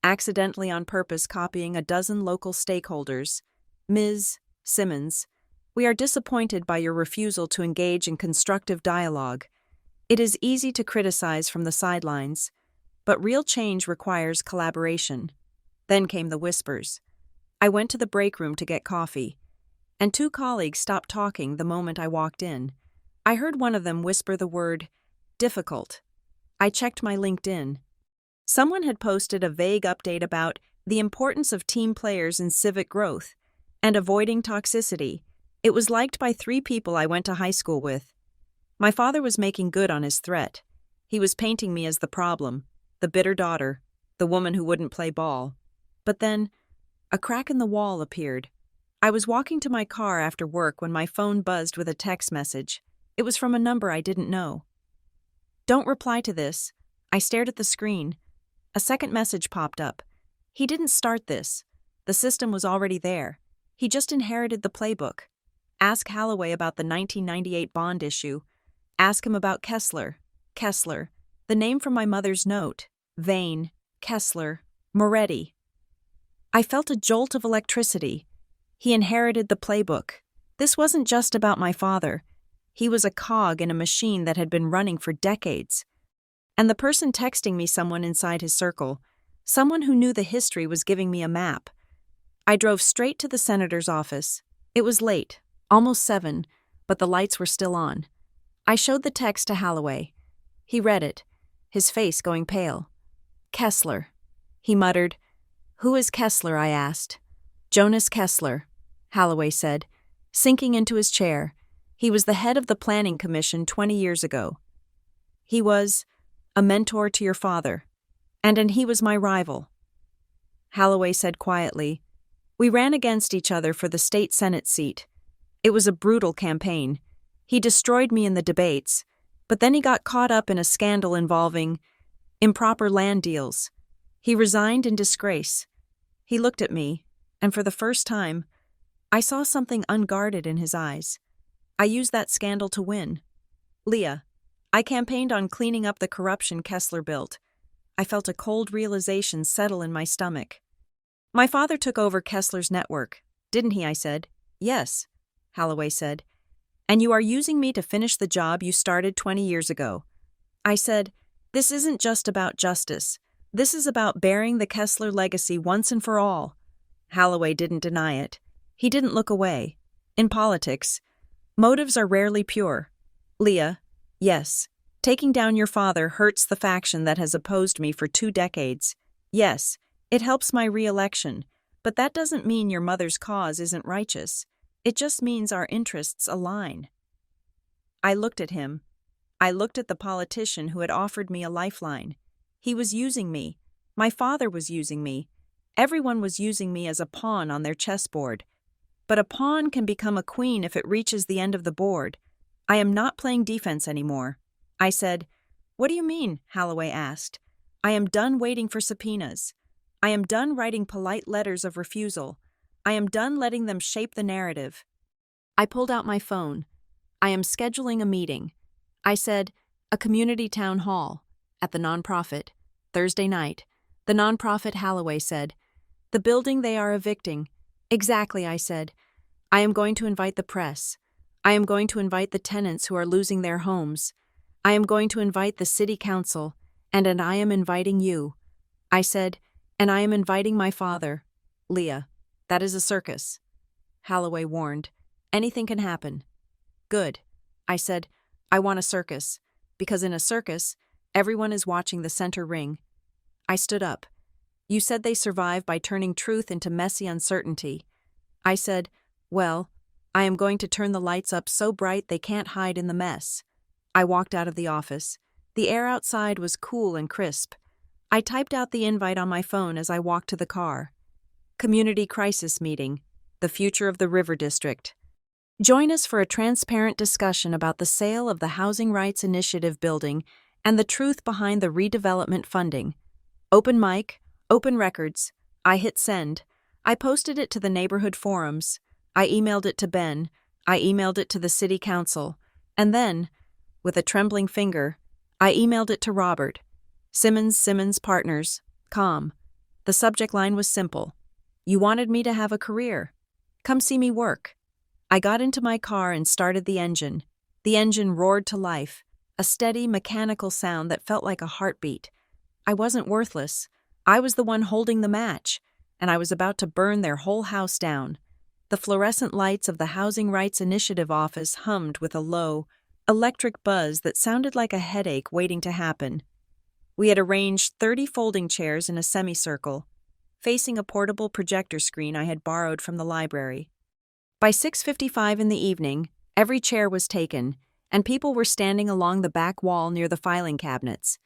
S1: Accidentally on purpose copying a dozen local stakeholders. "Ms. Simmons, we are disappointed by your refusal to engage in constructive dialogue. It is easy to criticize from the sidelines, but real change requires collaboration." Then came the whispers. I went to the break room to get coffee, and 2 colleagues stopped talking the moment I walked in. I heard one of them whisper the word, "difficult." I checked my LinkedIn. Someone had posted a vague update about the importance of team players in civic growth and avoiding toxicity. It was liked by 3 people I went to high school with. My father was making good on his threat. He was painting me as the problem, the bitter daughter, the woman who wouldn't play ball. But then, a crack in the wall appeared. I was walking to my car after work when my phone buzzed with a text message. It was from a number I didn't know. "Don't reply to this." I stared at the screen. A second message popped up. He didn't start this. The system was already there. He just inherited the playbook. Ask Holloway about the 1998 bond issue. Ask him about Kessler. Kessler. The name from my mother's note. Vane. Kessler. Moretti. I felt a jolt of electricity. He inherited the playbook. This wasn't just about my father. He was a cog in a machine that had been running for decades. And the person texting me someone inside his circle, someone who knew the history, was giving me a map. I drove straight to the senator's office. It was late, almost 7, but the lights were still on. I showed the text to Holloway. He read it, his face going pale. Kessler. He muttered. Who is Kessler? I asked. Jonas Kessler, Holloway said, sinking into his chair. He was the head of the Planning Commission 20 years ago. He was a mentor to your father, and he was my rival. Holloway said quietly, we ran against each other for the state Senate seat. It was a brutal campaign. He destroyed me in the debates, but then he got caught up in a scandal involving improper land deals. He resigned in disgrace. He looked at me, and for the first time, I saw something unguarded in his eyes. I used that scandal to win. Leah, I campaigned on cleaning up the corruption Kessler built. I felt a cold realization settle in my stomach. My father took over Kessler's network, didn't he? I said. Yes, Holloway said. And you are using me to finish the job you started 20 years ago. I said, this isn't just about justice. This is about bearing the Kessler legacy once and for all. Holloway didn't deny it. He didn't look away. In politics, motives are rarely pure. Leah, yes, taking down your father hurts the faction that has opposed me for 2 decades. Yes, it helps my re-election, but that doesn't mean your mother's cause isn't righteous. It just means our interests align. I looked at him. I looked at the politician who had offered me a lifeline. He was using me. My father was using me. Everyone was using me as a pawn on their chessboard. But a pawn can become a queen if it reaches the end of the board. I am not playing defense anymore. I said, what do you mean? Holloway asked. I am done waiting for subpoenas. I am done writing polite letters of refusal. I am done letting them shape the narrative. I pulled out my phone. I am scheduling a meeting. I said, a community town hall, at the nonprofit, Thursday night. The nonprofit, Holloway said. The building they are evicting. Exactly, I said. I am going to invite the press. I am going to invite the tenants who are losing their homes. I am going to invite the city council, and I am inviting you. I said, and I am inviting my father. Leah, that is a circus. Holloway warned. Anything can happen. Good. I said, I want a circus, because in a circus, everyone is watching the center ring. I stood up. You said they survive by turning truth into messy uncertainty. I said, well, I am going to turn the lights up so bright they can't hide in the mess. I walked out of the office. The air outside was cool and crisp. I typed out the invite on my phone as I walked to the car. Community Crisis Meeting, the future of the River District. Join us for a transparent discussion about the sale of the Housing Rights Initiative building and the truth behind the redevelopment funding. Open mic, open records. I hit send. I posted it to the neighborhood forums. I emailed it to Ben. I emailed it to the city council. And then, with a trembling finger, I emailed it to Robert. Simmons Partners, com. The subject line was simple. You wanted me to have a career. Come see me work. I got into my car and started the engine. The engine roared to life, a steady, mechanical sound that felt like a heartbeat. I wasn't worthless. I was the one holding the match, and I was about to burn their whole house down. The fluorescent lights of the Housing Rights Initiative office hummed with a low, electric buzz that sounded like a headache waiting to happen. We had arranged 30 folding chairs in a semicircle, facing a portable projector screen I had borrowed from the library. By 6:55 in the evening, every chair was taken, and people were standing along the back wall near the filing cabinets.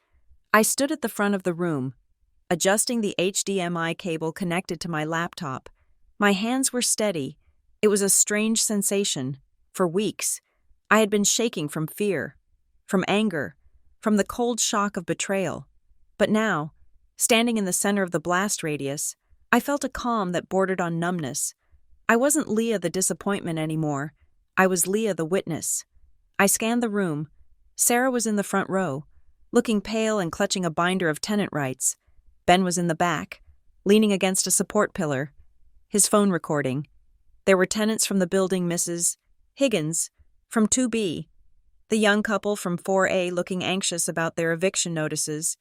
S1: I stood at the front of the room, adjusting the HDMI cable connected to my laptop. My hands were steady. It was a strange sensation. For weeks, I had been shaking from fear, from anger, from the cold shock of betrayal. But now, Standing in the center of the blast radius, I felt a calm that bordered on numbness. I wasn't Leah the disappointment anymore. I was Leah the witness. I scanned the room. Sarah was in the front row, looking pale and clutching a binder of tenant rights. Ben was in the back, leaning against a support pillar, his phone recording. There were tenants from the building, Mrs. Higgins, from 2B, the young couple from 4A looking anxious about their eviction notices.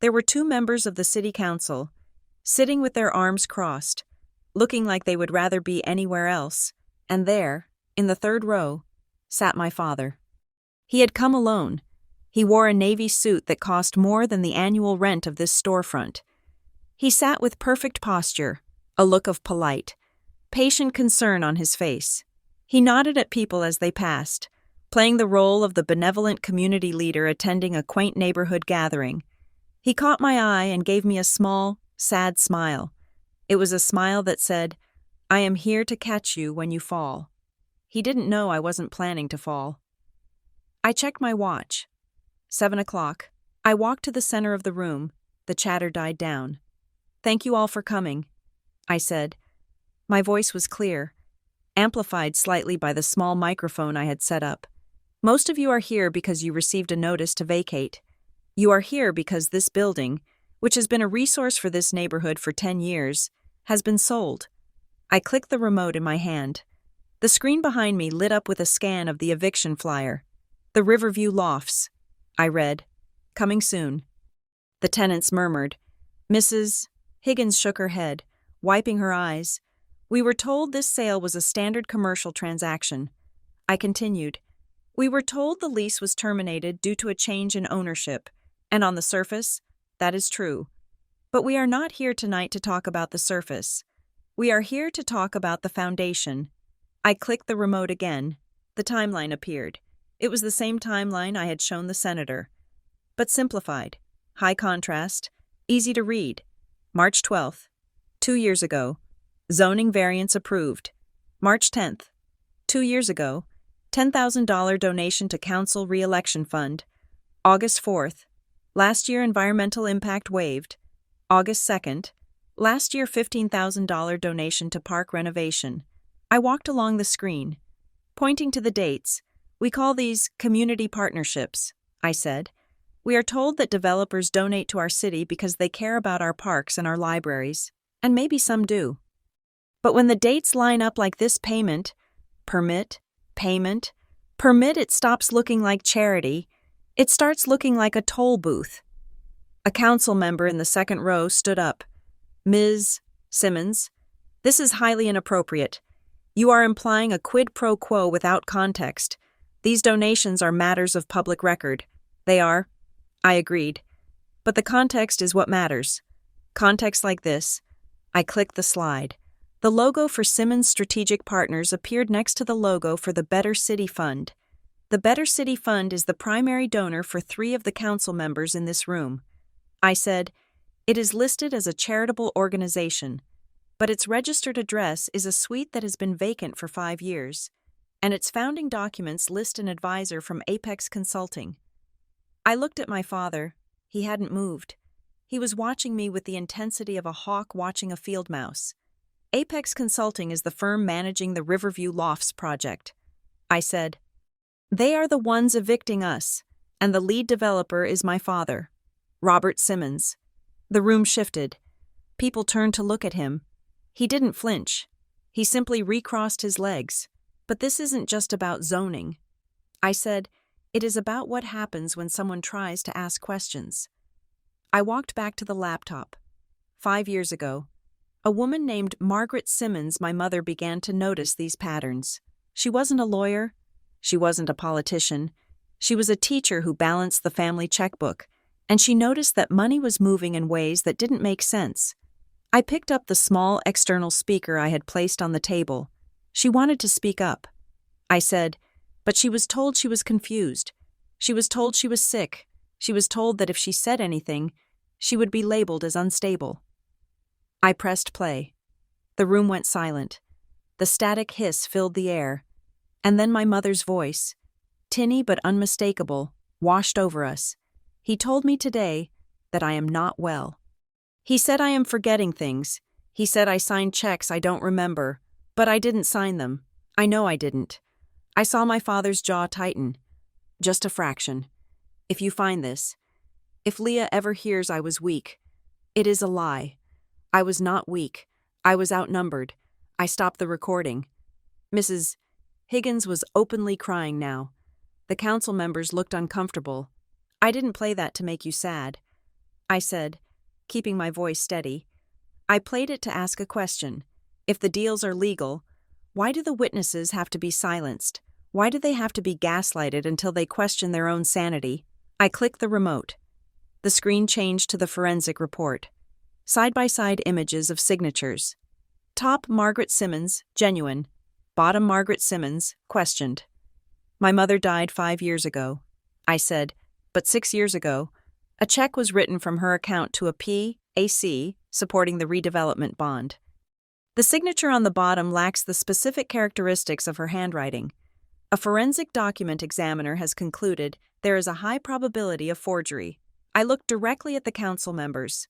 S1: There were 2 members of the city council, sitting with their arms crossed, looking like they would rather be anywhere else, and there, in the 3rd row, sat my father. He had come alone. He wore a navy suit that cost more than the annual rent of this storefront. He sat with perfect posture, a look of polite, patient concern on his face. He nodded at people as they passed, playing the role of the benevolent community leader attending a quaint neighborhood gathering. He caught my eye and gave me a small, sad smile. It was a smile that said, "I am here to catch you when you fall." He didn't know I wasn't planning to fall. I checked my watch. 7 o'clock. I walked to the center of the room. The chatter died down. "Thank you all for coming," I said. My voice was clear, amplified slightly by the small microphone I had set up. "Most of you are here because you received a notice to vacate. You are here because this building, which has been a resource for this neighborhood for 10 years, has been sold." I clicked the remote in my hand. The screen behind me lit up with a scan of the eviction flyer. "The Riverview Lofts," I read. "Coming soon." The tenants murmured. Mrs. Higgins shook her head, wiping her eyes. "We were told this sale was a standard commercial transaction." I continued. "We were told the lease was terminated due to a change in ownership, and on the surface, that is true. But we are not here tonight to talk about the surface. We are here to talk about the foundation." I clicked the remote again. The timeline appeared. It was the same timeline I had shown the senator, but simplified, high contrast, easy to read. March 12th, 2 years ago, zoning variance approved. March 10th, 2 years ago, $10,000 donation to council re-election fund. August 4th, last year environmental impact waived. August 2nd, last year $15,000 donation to park renovation. I walked along the screen, pointing to the dates. "We call these community partnerships," I said. "We are told that developers donate to our city because they care about our parks and our libraries, and maybe some do. But when the dates line up like this, payment, it stops looking like charity. It starts looking like a toll booth." A council member in the 2nd row stood up. "Ms. Simmons, this is highly inappropriate. You are implying a quid pro quo without context. These donations are matters of public record." "They are," I agreed. "But the context is what matters. Context like this." I clicked the slide. The logo for Simmons Strategic Partners appeared next to the logo for the Better City Fund. The Better City Fund is the primary donor for 3 of the council members in this room. I said, "It is listed as a charitable organization, but its registered address is a suite that has been vacant for 5 years, and its founding documents list an advisor from Apex Consulting." I looked at my father. He hadn't moved. He was watching me with the intensity of a hawk watching a field mouse. "Apex Consulting is the firm managing the Riverview Lofts project." I said, "They are the ones evicting us, and the lead developer is my father, Robert Simmons." The room shifted. People turned to look at him. He didn't flinch. He simply recrossed his legs. "But this isn't just about zoning." I said, "It is about what happens when someone tries to ask questions." I walked back to the laptop. 5 years ago, a woman named Margaret Simmons, my mother, began to notice these patterns. She wasn't a lawyer. She wasn't a politician. She was a teacher who balanced the family checkbook, and she noticed that money was moving in ways that didn't make sense. I picked up the small external speaker I had placed on the table. She wanted to speak up. I said, but she was told she was confused. She was told she was sick. She was told that if she said anything, she would be labeled as unstable. I pressed play. The room went silent. The static hiss filled the air. And then my mother's voice, tinny but unmistakable, washed over us. "He told me today that I am not well." He said I am forgetting things. He said I signed checks I don't remember, but I didn't sign them. I know I didn't. I saw my father's jaw tighten. Just a fraction. If you find this, if Leah ever hears I was weak, it is a lie. I was not weak. I was outnumbered. I stopped the recording. Mrs. Higgins was openly crying now. The council members looked uncomfortable. I didn't play that to make you sad. I said, keeping my voice steady. I played it to ask a question. If the deals are legal, why do the witnesses have to be silenced? Why do they have to be gaslighted until they question their own sanity? I clicked the remote. The screen changed to the forensic report. Side-by-side images of signatures. Top Margaret Simmons, genuine. Bottom Margaret Simmons, questioned. My mother died 5 years ago. I said, but 6 years ago, a check was written from her account to a PAC supporting the redevelopment bond. The signature on the bottom lacks the specific characteristics of her handwriting. A forensic document examiner has concluded there is a high probability of forgery. I looked directly at the council members.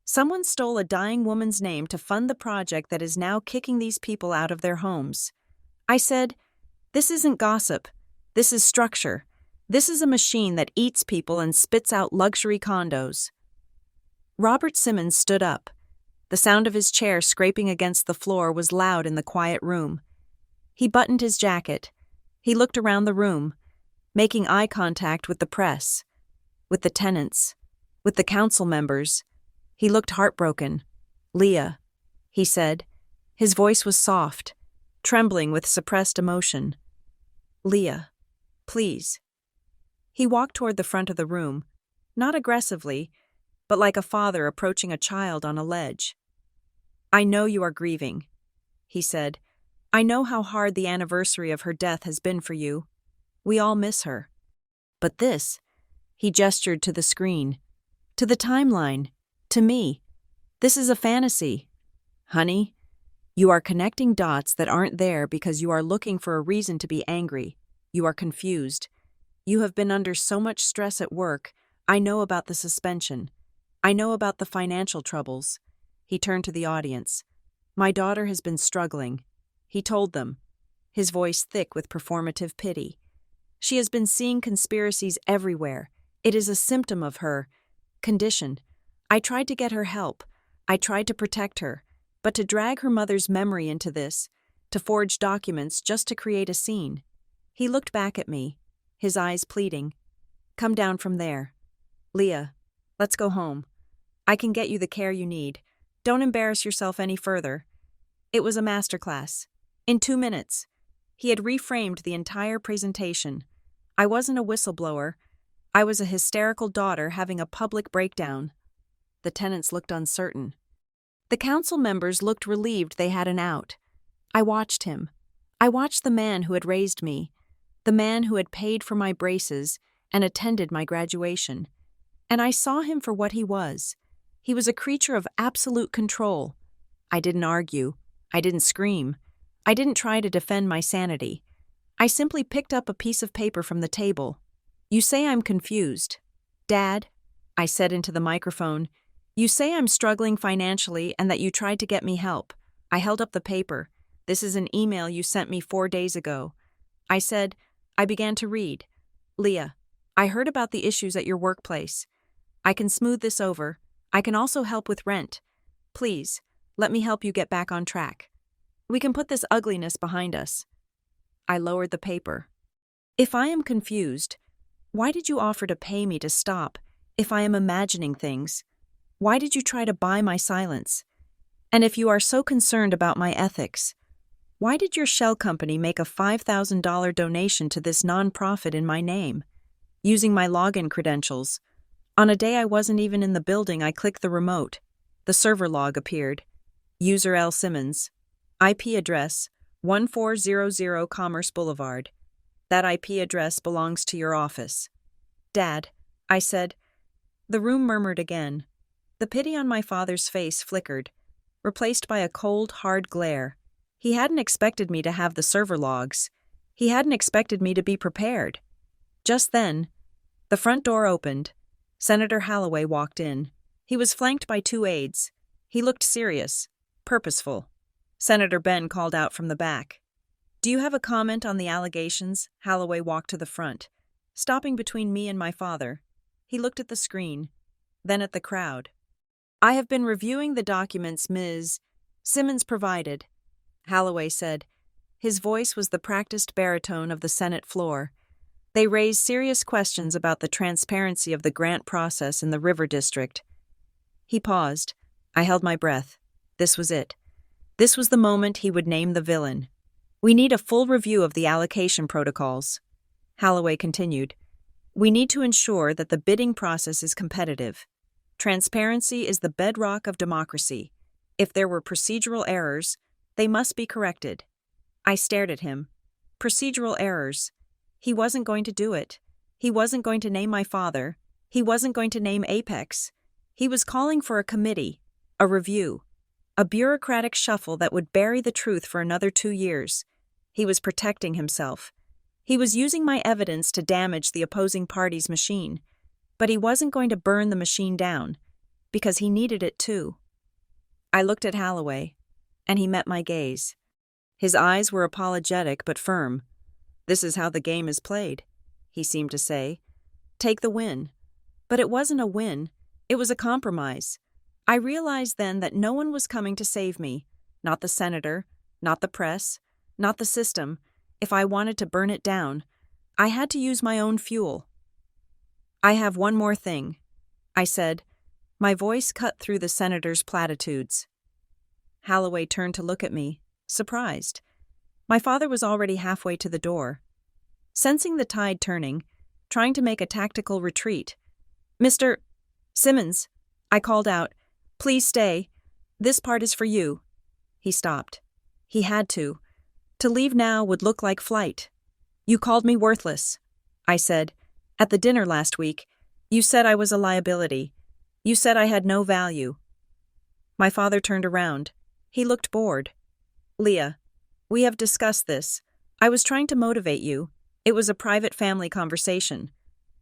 S1: Someone stole a dying woman's name to fund the project that is now kicking these people out of their homes. I said, this isn't gossip. This is structure. This is a machine that eats people and spits out luxury condos. Robert Simmons stood up. The sound of his chair scraping against the floor was loud in the quiet room. He buttoned his jacket. He looked around the room, making eye contact with the press, with the tenants, with the council members. He looked heartbroken. Leah, he said. His voice was soft, trembling with suppressed emotion. Leah, please. He walked toward the front of the room, not aggressively, but like a father approaching a child on a ledge. I know you are grieving, he said. I know how hard the anniversary of her death has been for you. We all miss her. But this, he gestured to the screen, to the timeline, to me. This is a fantasy. Honey, you are connecting dots that aren't there because you are looking for a reason to be angry. You are confused. You have been under so much stress at work. I know about the suspension. I know about the financial troubles. He turned to the audience. My daughter has been struggling. He told them, his voice thick with performative pity. She has been seeing conspiracies everywhere. It is a symptom of her condition. I tried to get her help. I tried to protect her. But to drag her mother's memory into this, to forge documents just to create a scene. He looked back at me, his eyes pleading. Come down from there. Leah, let's go home. I can get you the care you need. Don't embarrass yourself any further. It was a masterclass. In 2 minutes. He had reframed the entire presentation. I wasn't a whistleblower. I was a hysterical daughter having a public breakdown. The tenants looked uncertain. The council members looked relieved they had an out. I watched him. I watched the man who had raised me, the man who had paid for my braces and attended my graduation. And I saw him for what he was. He was a creature of absolute control. I didn't argue. I didn't scream. I didn't try to defend my sanity. I simply picked up a piece of paper from the table. You say I'm confused. Dad, I said into the microphone, you say I'm struggling financially and that you tried to get me help. I held up the paper. This is an email you sent me 4 days ago. I said, I began to read. Leah, I heard about the issues at your workplace. I can smooth this over. I can also help with rent. Please, let me help you get back on track. We can put this ugliness behind us. I lowered the paper. If I am confused, why did you offer to pay me to stop if I am imagining things? Why did you try to buy my silence? And if you are so concerned about my ethics, why did your shell company make a $5,000 donation to this nonprofit in my name, using my login credentials? On a day I wasn't even in the building, I clicked the remote. The server log appeared. User L. Simmons. IP address 1400 Commerce Boulevard. That IP address belongs to your office. Dad, I said. The room murmured again. The pity on my father's face flickered, replaced by a cold, hard glare. He hadn't expected me to have the server logs. He hadn't expected me to be prepared. Just then, the front door opened. Senator Holloway walked in. He was flanked by 2 aides. He looked serious, purposeful. Senator Ben called out from the back. "Do you have a comment on the allegations?" Holloway walked to the front, stopping between me and my father. He looked at the screen, then at the crowd. "I have been reviewing the documents Ms. Simmons provided," Holloway said. His voice was the practiced baritone of the Senate floor. "They raised serious questions about the transparency of the grant process in the River District." He paused. I held my breath. This was it. This was the moment he would name the villain. "We need a full review of the allocation protocols," Holloway continued. "We need to ensure that the bidding process is competitive. Transparency is the bedrock of democracy. If there were procedural errors, they must be corrected." I stared at him. Procedural errors. He wasn't going to do it. He wasn't going to name my father. He wasn't going to name Apex. He was calling for a committee, a review, a bureaucratic shuffle that would bury the truth for another 2 years. He was protecting himself. He was using my evidence to damage the opposing party's machine. But he wasn't going to burn the machine down, because he needed it too. I looked at Holloway, and he met my gaze. His eyes were apologetic but firm. "This is how the game is played," he seemed to say. "Take the win." But it wasn't a win. It was a compromise. I realized then that no one was coming to save me. Not the senator, not the press, not the system. If I wanted to burn it down, I had to use my own fuel. "I have one more thing," I said. My voice cut through the senator's platitudes. Holloway turned to look at me, surprised. My father was already halfway to the door. Sensing the tide turning, trying to make a tactical retreat. "Mr. Simmons," I called out, "please stay. This part is for you." He stopped. He had to. To leave now would look like flight. "You called me worthless," I said. "At the dinner last week, you said I was a liability. You said I had no value." My father turned around. He looked bored. "Leah, we have discussed this. I was trying to motivate you. It was a private family conversation."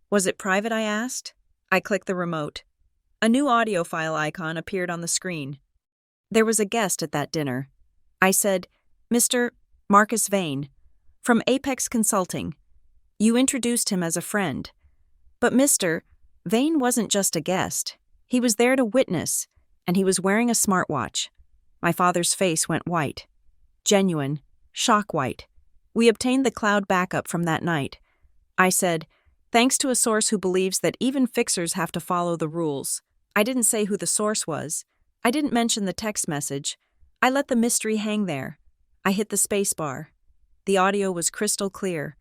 S1: "Was it private?" I asked. I clicked the remote. A new audio file icon appeared on the screen. There was a guest at that dinner. I said, "Mr. Marcus Vane, from Apex Consulting. You introduced him as a friend. But Mr. Vane wasn't just a guest. He was there to witness, and he was wearing a smartwatch." My father's face went white. Genuine, shock white. We obtained the cloud backup from that night. I said, "Thanks to a source who believes that even fixers have to follow the rules." I didn't say who the source was. I didn't mention the text message. I let the mystery hang there. I hit the space bar. The audio was crystal clear.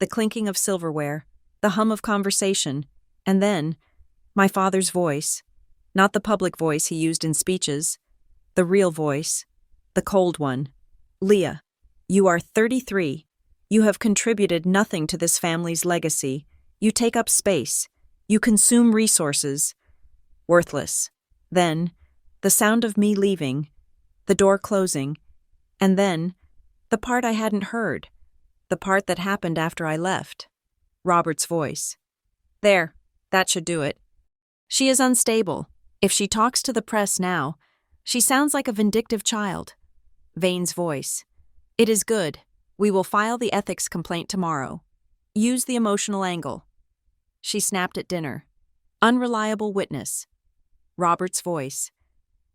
S1: The clinking of silverware, the hum of conversation, and then, my father's voice. Not the public voice he used in speeches. The real voice. The cold one. "Leah, you are 33. You have contributed nothing to this family's legacy. You take up space. You consume resources. Worthless." Then, the sound of me leaving, the door closing, and then, the part I hadn't heard, the part that happened after I left. Robert's voice. "There, that should do it. She is unstable. If she talks to the press now, she sounds like a vindictive child." Vane's voice. "It is good. We will file the ethics complaint tomorrow. Use the emotional angle." She snapped at dinner. "Unreliable witness." Robert's voice.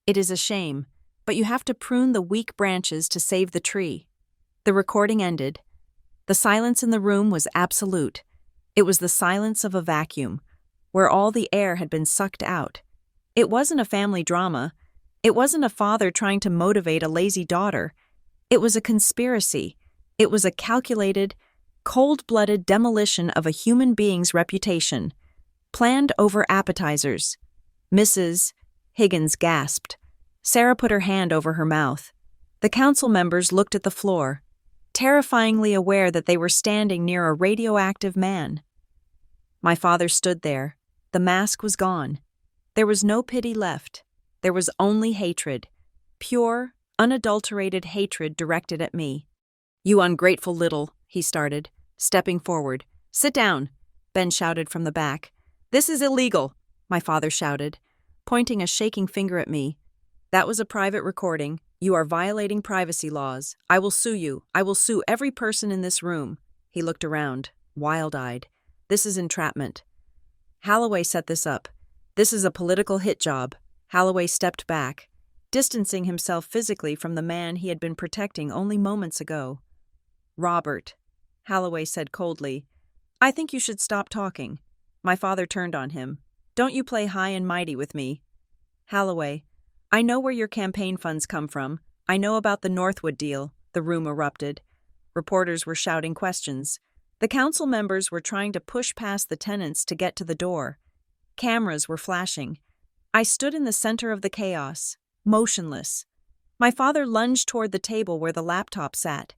S1: "It is a shame, but you have to prune the weak branches to save the tree." The recording ended. The silence in the room was absolute. It was the silence of a vacuum, where all the air had been sucked out. It wasn't a family drama. It wasn't a father trying to motivate a lazy daughter. It was a conspiracy. It was a calculated, cold-blooded demolition of a human being's reputation, planned over appetizers. Mrs. Higgins gasped. Sarah put her hand over her mouth. The council members looked at the floor, terrifyingly aware that they were standing near a radioactive man. My father stood there. The mask was gone. There was no pity left. There was only hatred. Pure, unadulterated hatred directed at me. "You ungrateful little," he started, stepping forward. "Sit down," Ben shouted from the back. "This is illegal," my father shouted. pointing a shaking finger at me. "That was a private recording. You are violating privacy laws. I will sue you. I will sue every person in this room." He looked around, wild-eyed. "This is entrapment." "Holloway set this up. This is a political hit job." Holloway stepped back, distancing himself physically from the man he had been protecting only moments ago. "Robert," Holloway said coldly, "I think you should stop talking." My father turned on him. "Don't you play high and mighty with me." "Holloway, I know where your campaign funds come from. I know about the Northwood deal," the room erupted. Reporters were shouting questions. The council members were trying to push past the tenants to get to the door. Cameras were flashing. I stood in the center of the chaos, motionless. My father lunged toward the table where the laptop sat.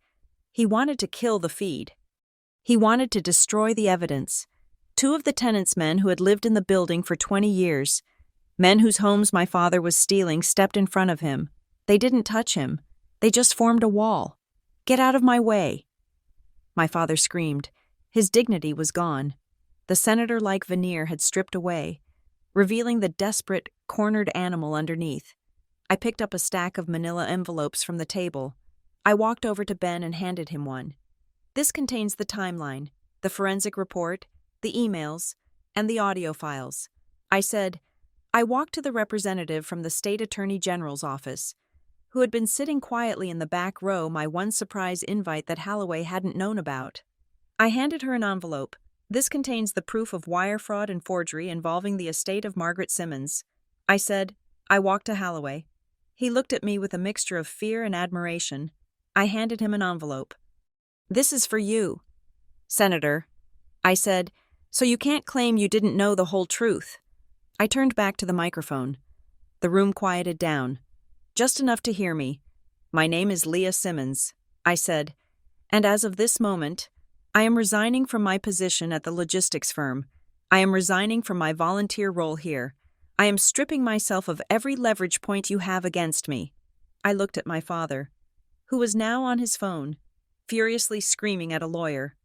S1: He wanted to kill the feed. He wanted to destroy the evidence. 2 of the tenants' men who had lived in the building for 20 years, men whose homes my father was stealing, stepped in front of him. They didn't touch him. They just formed a wall. "Get out of my way!" My father screamed. His dignity was gone. The senator-like veneer had stripped away, revealing the desperate, cornered animal underneath. I picked up a stack of manila envelopes from the table. I walked over to Ben and handed him one. "This contains the timeline, the forensic report, the emails, and the audio files." I said. I walked to the representative from the State Attorney General's office, who had been sitting quietly in the back row, my one surprise invite that Holloway hadn't known about. I handed her an envelope. "This contains the proof of wire fraud and forgery involving the estate of Margaret Simmons." I said. I walked to Holloway. He looked at me with a mixture of fear and admiration. I handed him an envelope. "This is for you, Senator," I said, "so you can't claim you didn't know the whole truth." I turned back to the microphone. The room quieted down, just enough to hear me. "My name is Leah Simmons," I said, "and as of this moment, I am resigning from my position at the logistics firm. I am resigning from my volunteer role here. I am stripping myself of every leverage point you have against me." I looked at my father, who was now on his phone, furiously screaming at a lawyer.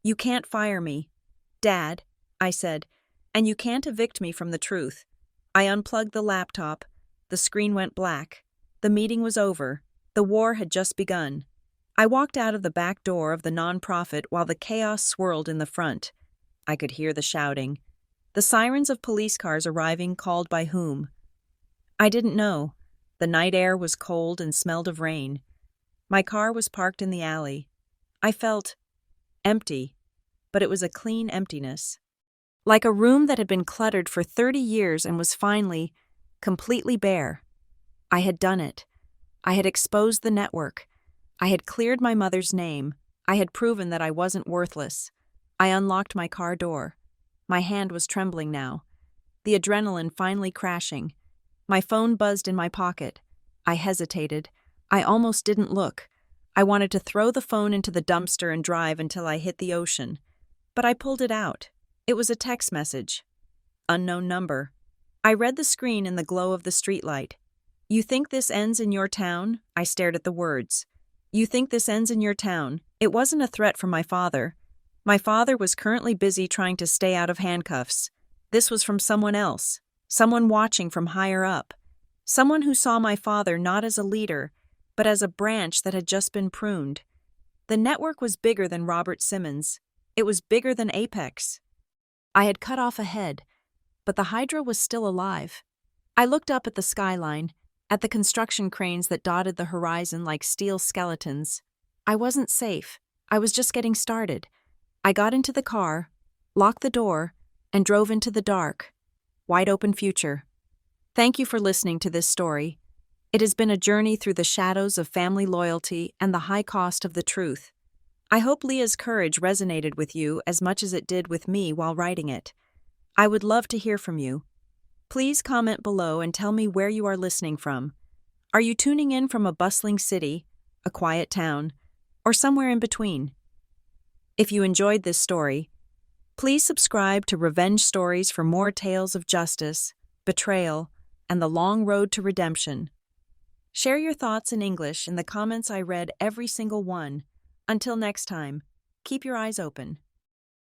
S1: "You can't fire me, Dad," I said, "and you can't evict me from the truth." I unplugged the laptop. The screen went black. The meeting was over. The war had just begun. I walked out of the back door of the nonprofit while the chaos swirled in the front. I could hear the shouting. The sirens of police cars arriving, called by whom? I didn't know. The night air was cold and smelled of rain. My car was parked in the alley. I felt empty, but it was a clean emptiness. Like a room that had been cluttered for 30 years and was finally completely bare. I had done it. I had exposed the network. I had cleared my mother's name. I had proven that I wasn't worthless. I unlocked my car door. My hand was trembling now, the adrenaline finally crashing. My phone buzzed in my pocket. I hesitated. I almost didn't look. I wanted to throw the phone into the dumpster and drive until I hit the ocean. But I pulled it out. It was a text message. Unknown number. I read the screen in the glow of the streetlight. "You think this ends in your town?" I stared at the words. "You think this ends in your town?" It wasn't a threat from my father. My father was currently busy trying to stay out of handcuffs. This was from someone else, someone watching from higher up, someone who saw my father not as a leader, but as a branch that had just been pruned. The network was bigger than Robert Simmons. It was bigger than Apex. I had cut off a head, but the Hydra was still alive. I looked up at the skyline, at the construction cranes that dotted the horizon like steel skeletons. I wasn't safe. I was just getting started. I got into the car, locked the door, and drove into the dark, wide-open future. Thank you for listening to this story. It has been a journey through the shadows of family loyalty and the high cost of the truth. I hope Leah's courage resonated with you as much as it did with me while writing it. I would love to hear from you. Please comment below and tell me where you are listening from. Are you tuning in from a bustling city, a quiet town, or somewhere in between? If you enjoyed this story, please subscribe to Revenge Stories for more tales of justice, betrayal, and the long road to redemption. Share your thoughts in English in the comments. I read every single one. Until next time, keep your eyes open.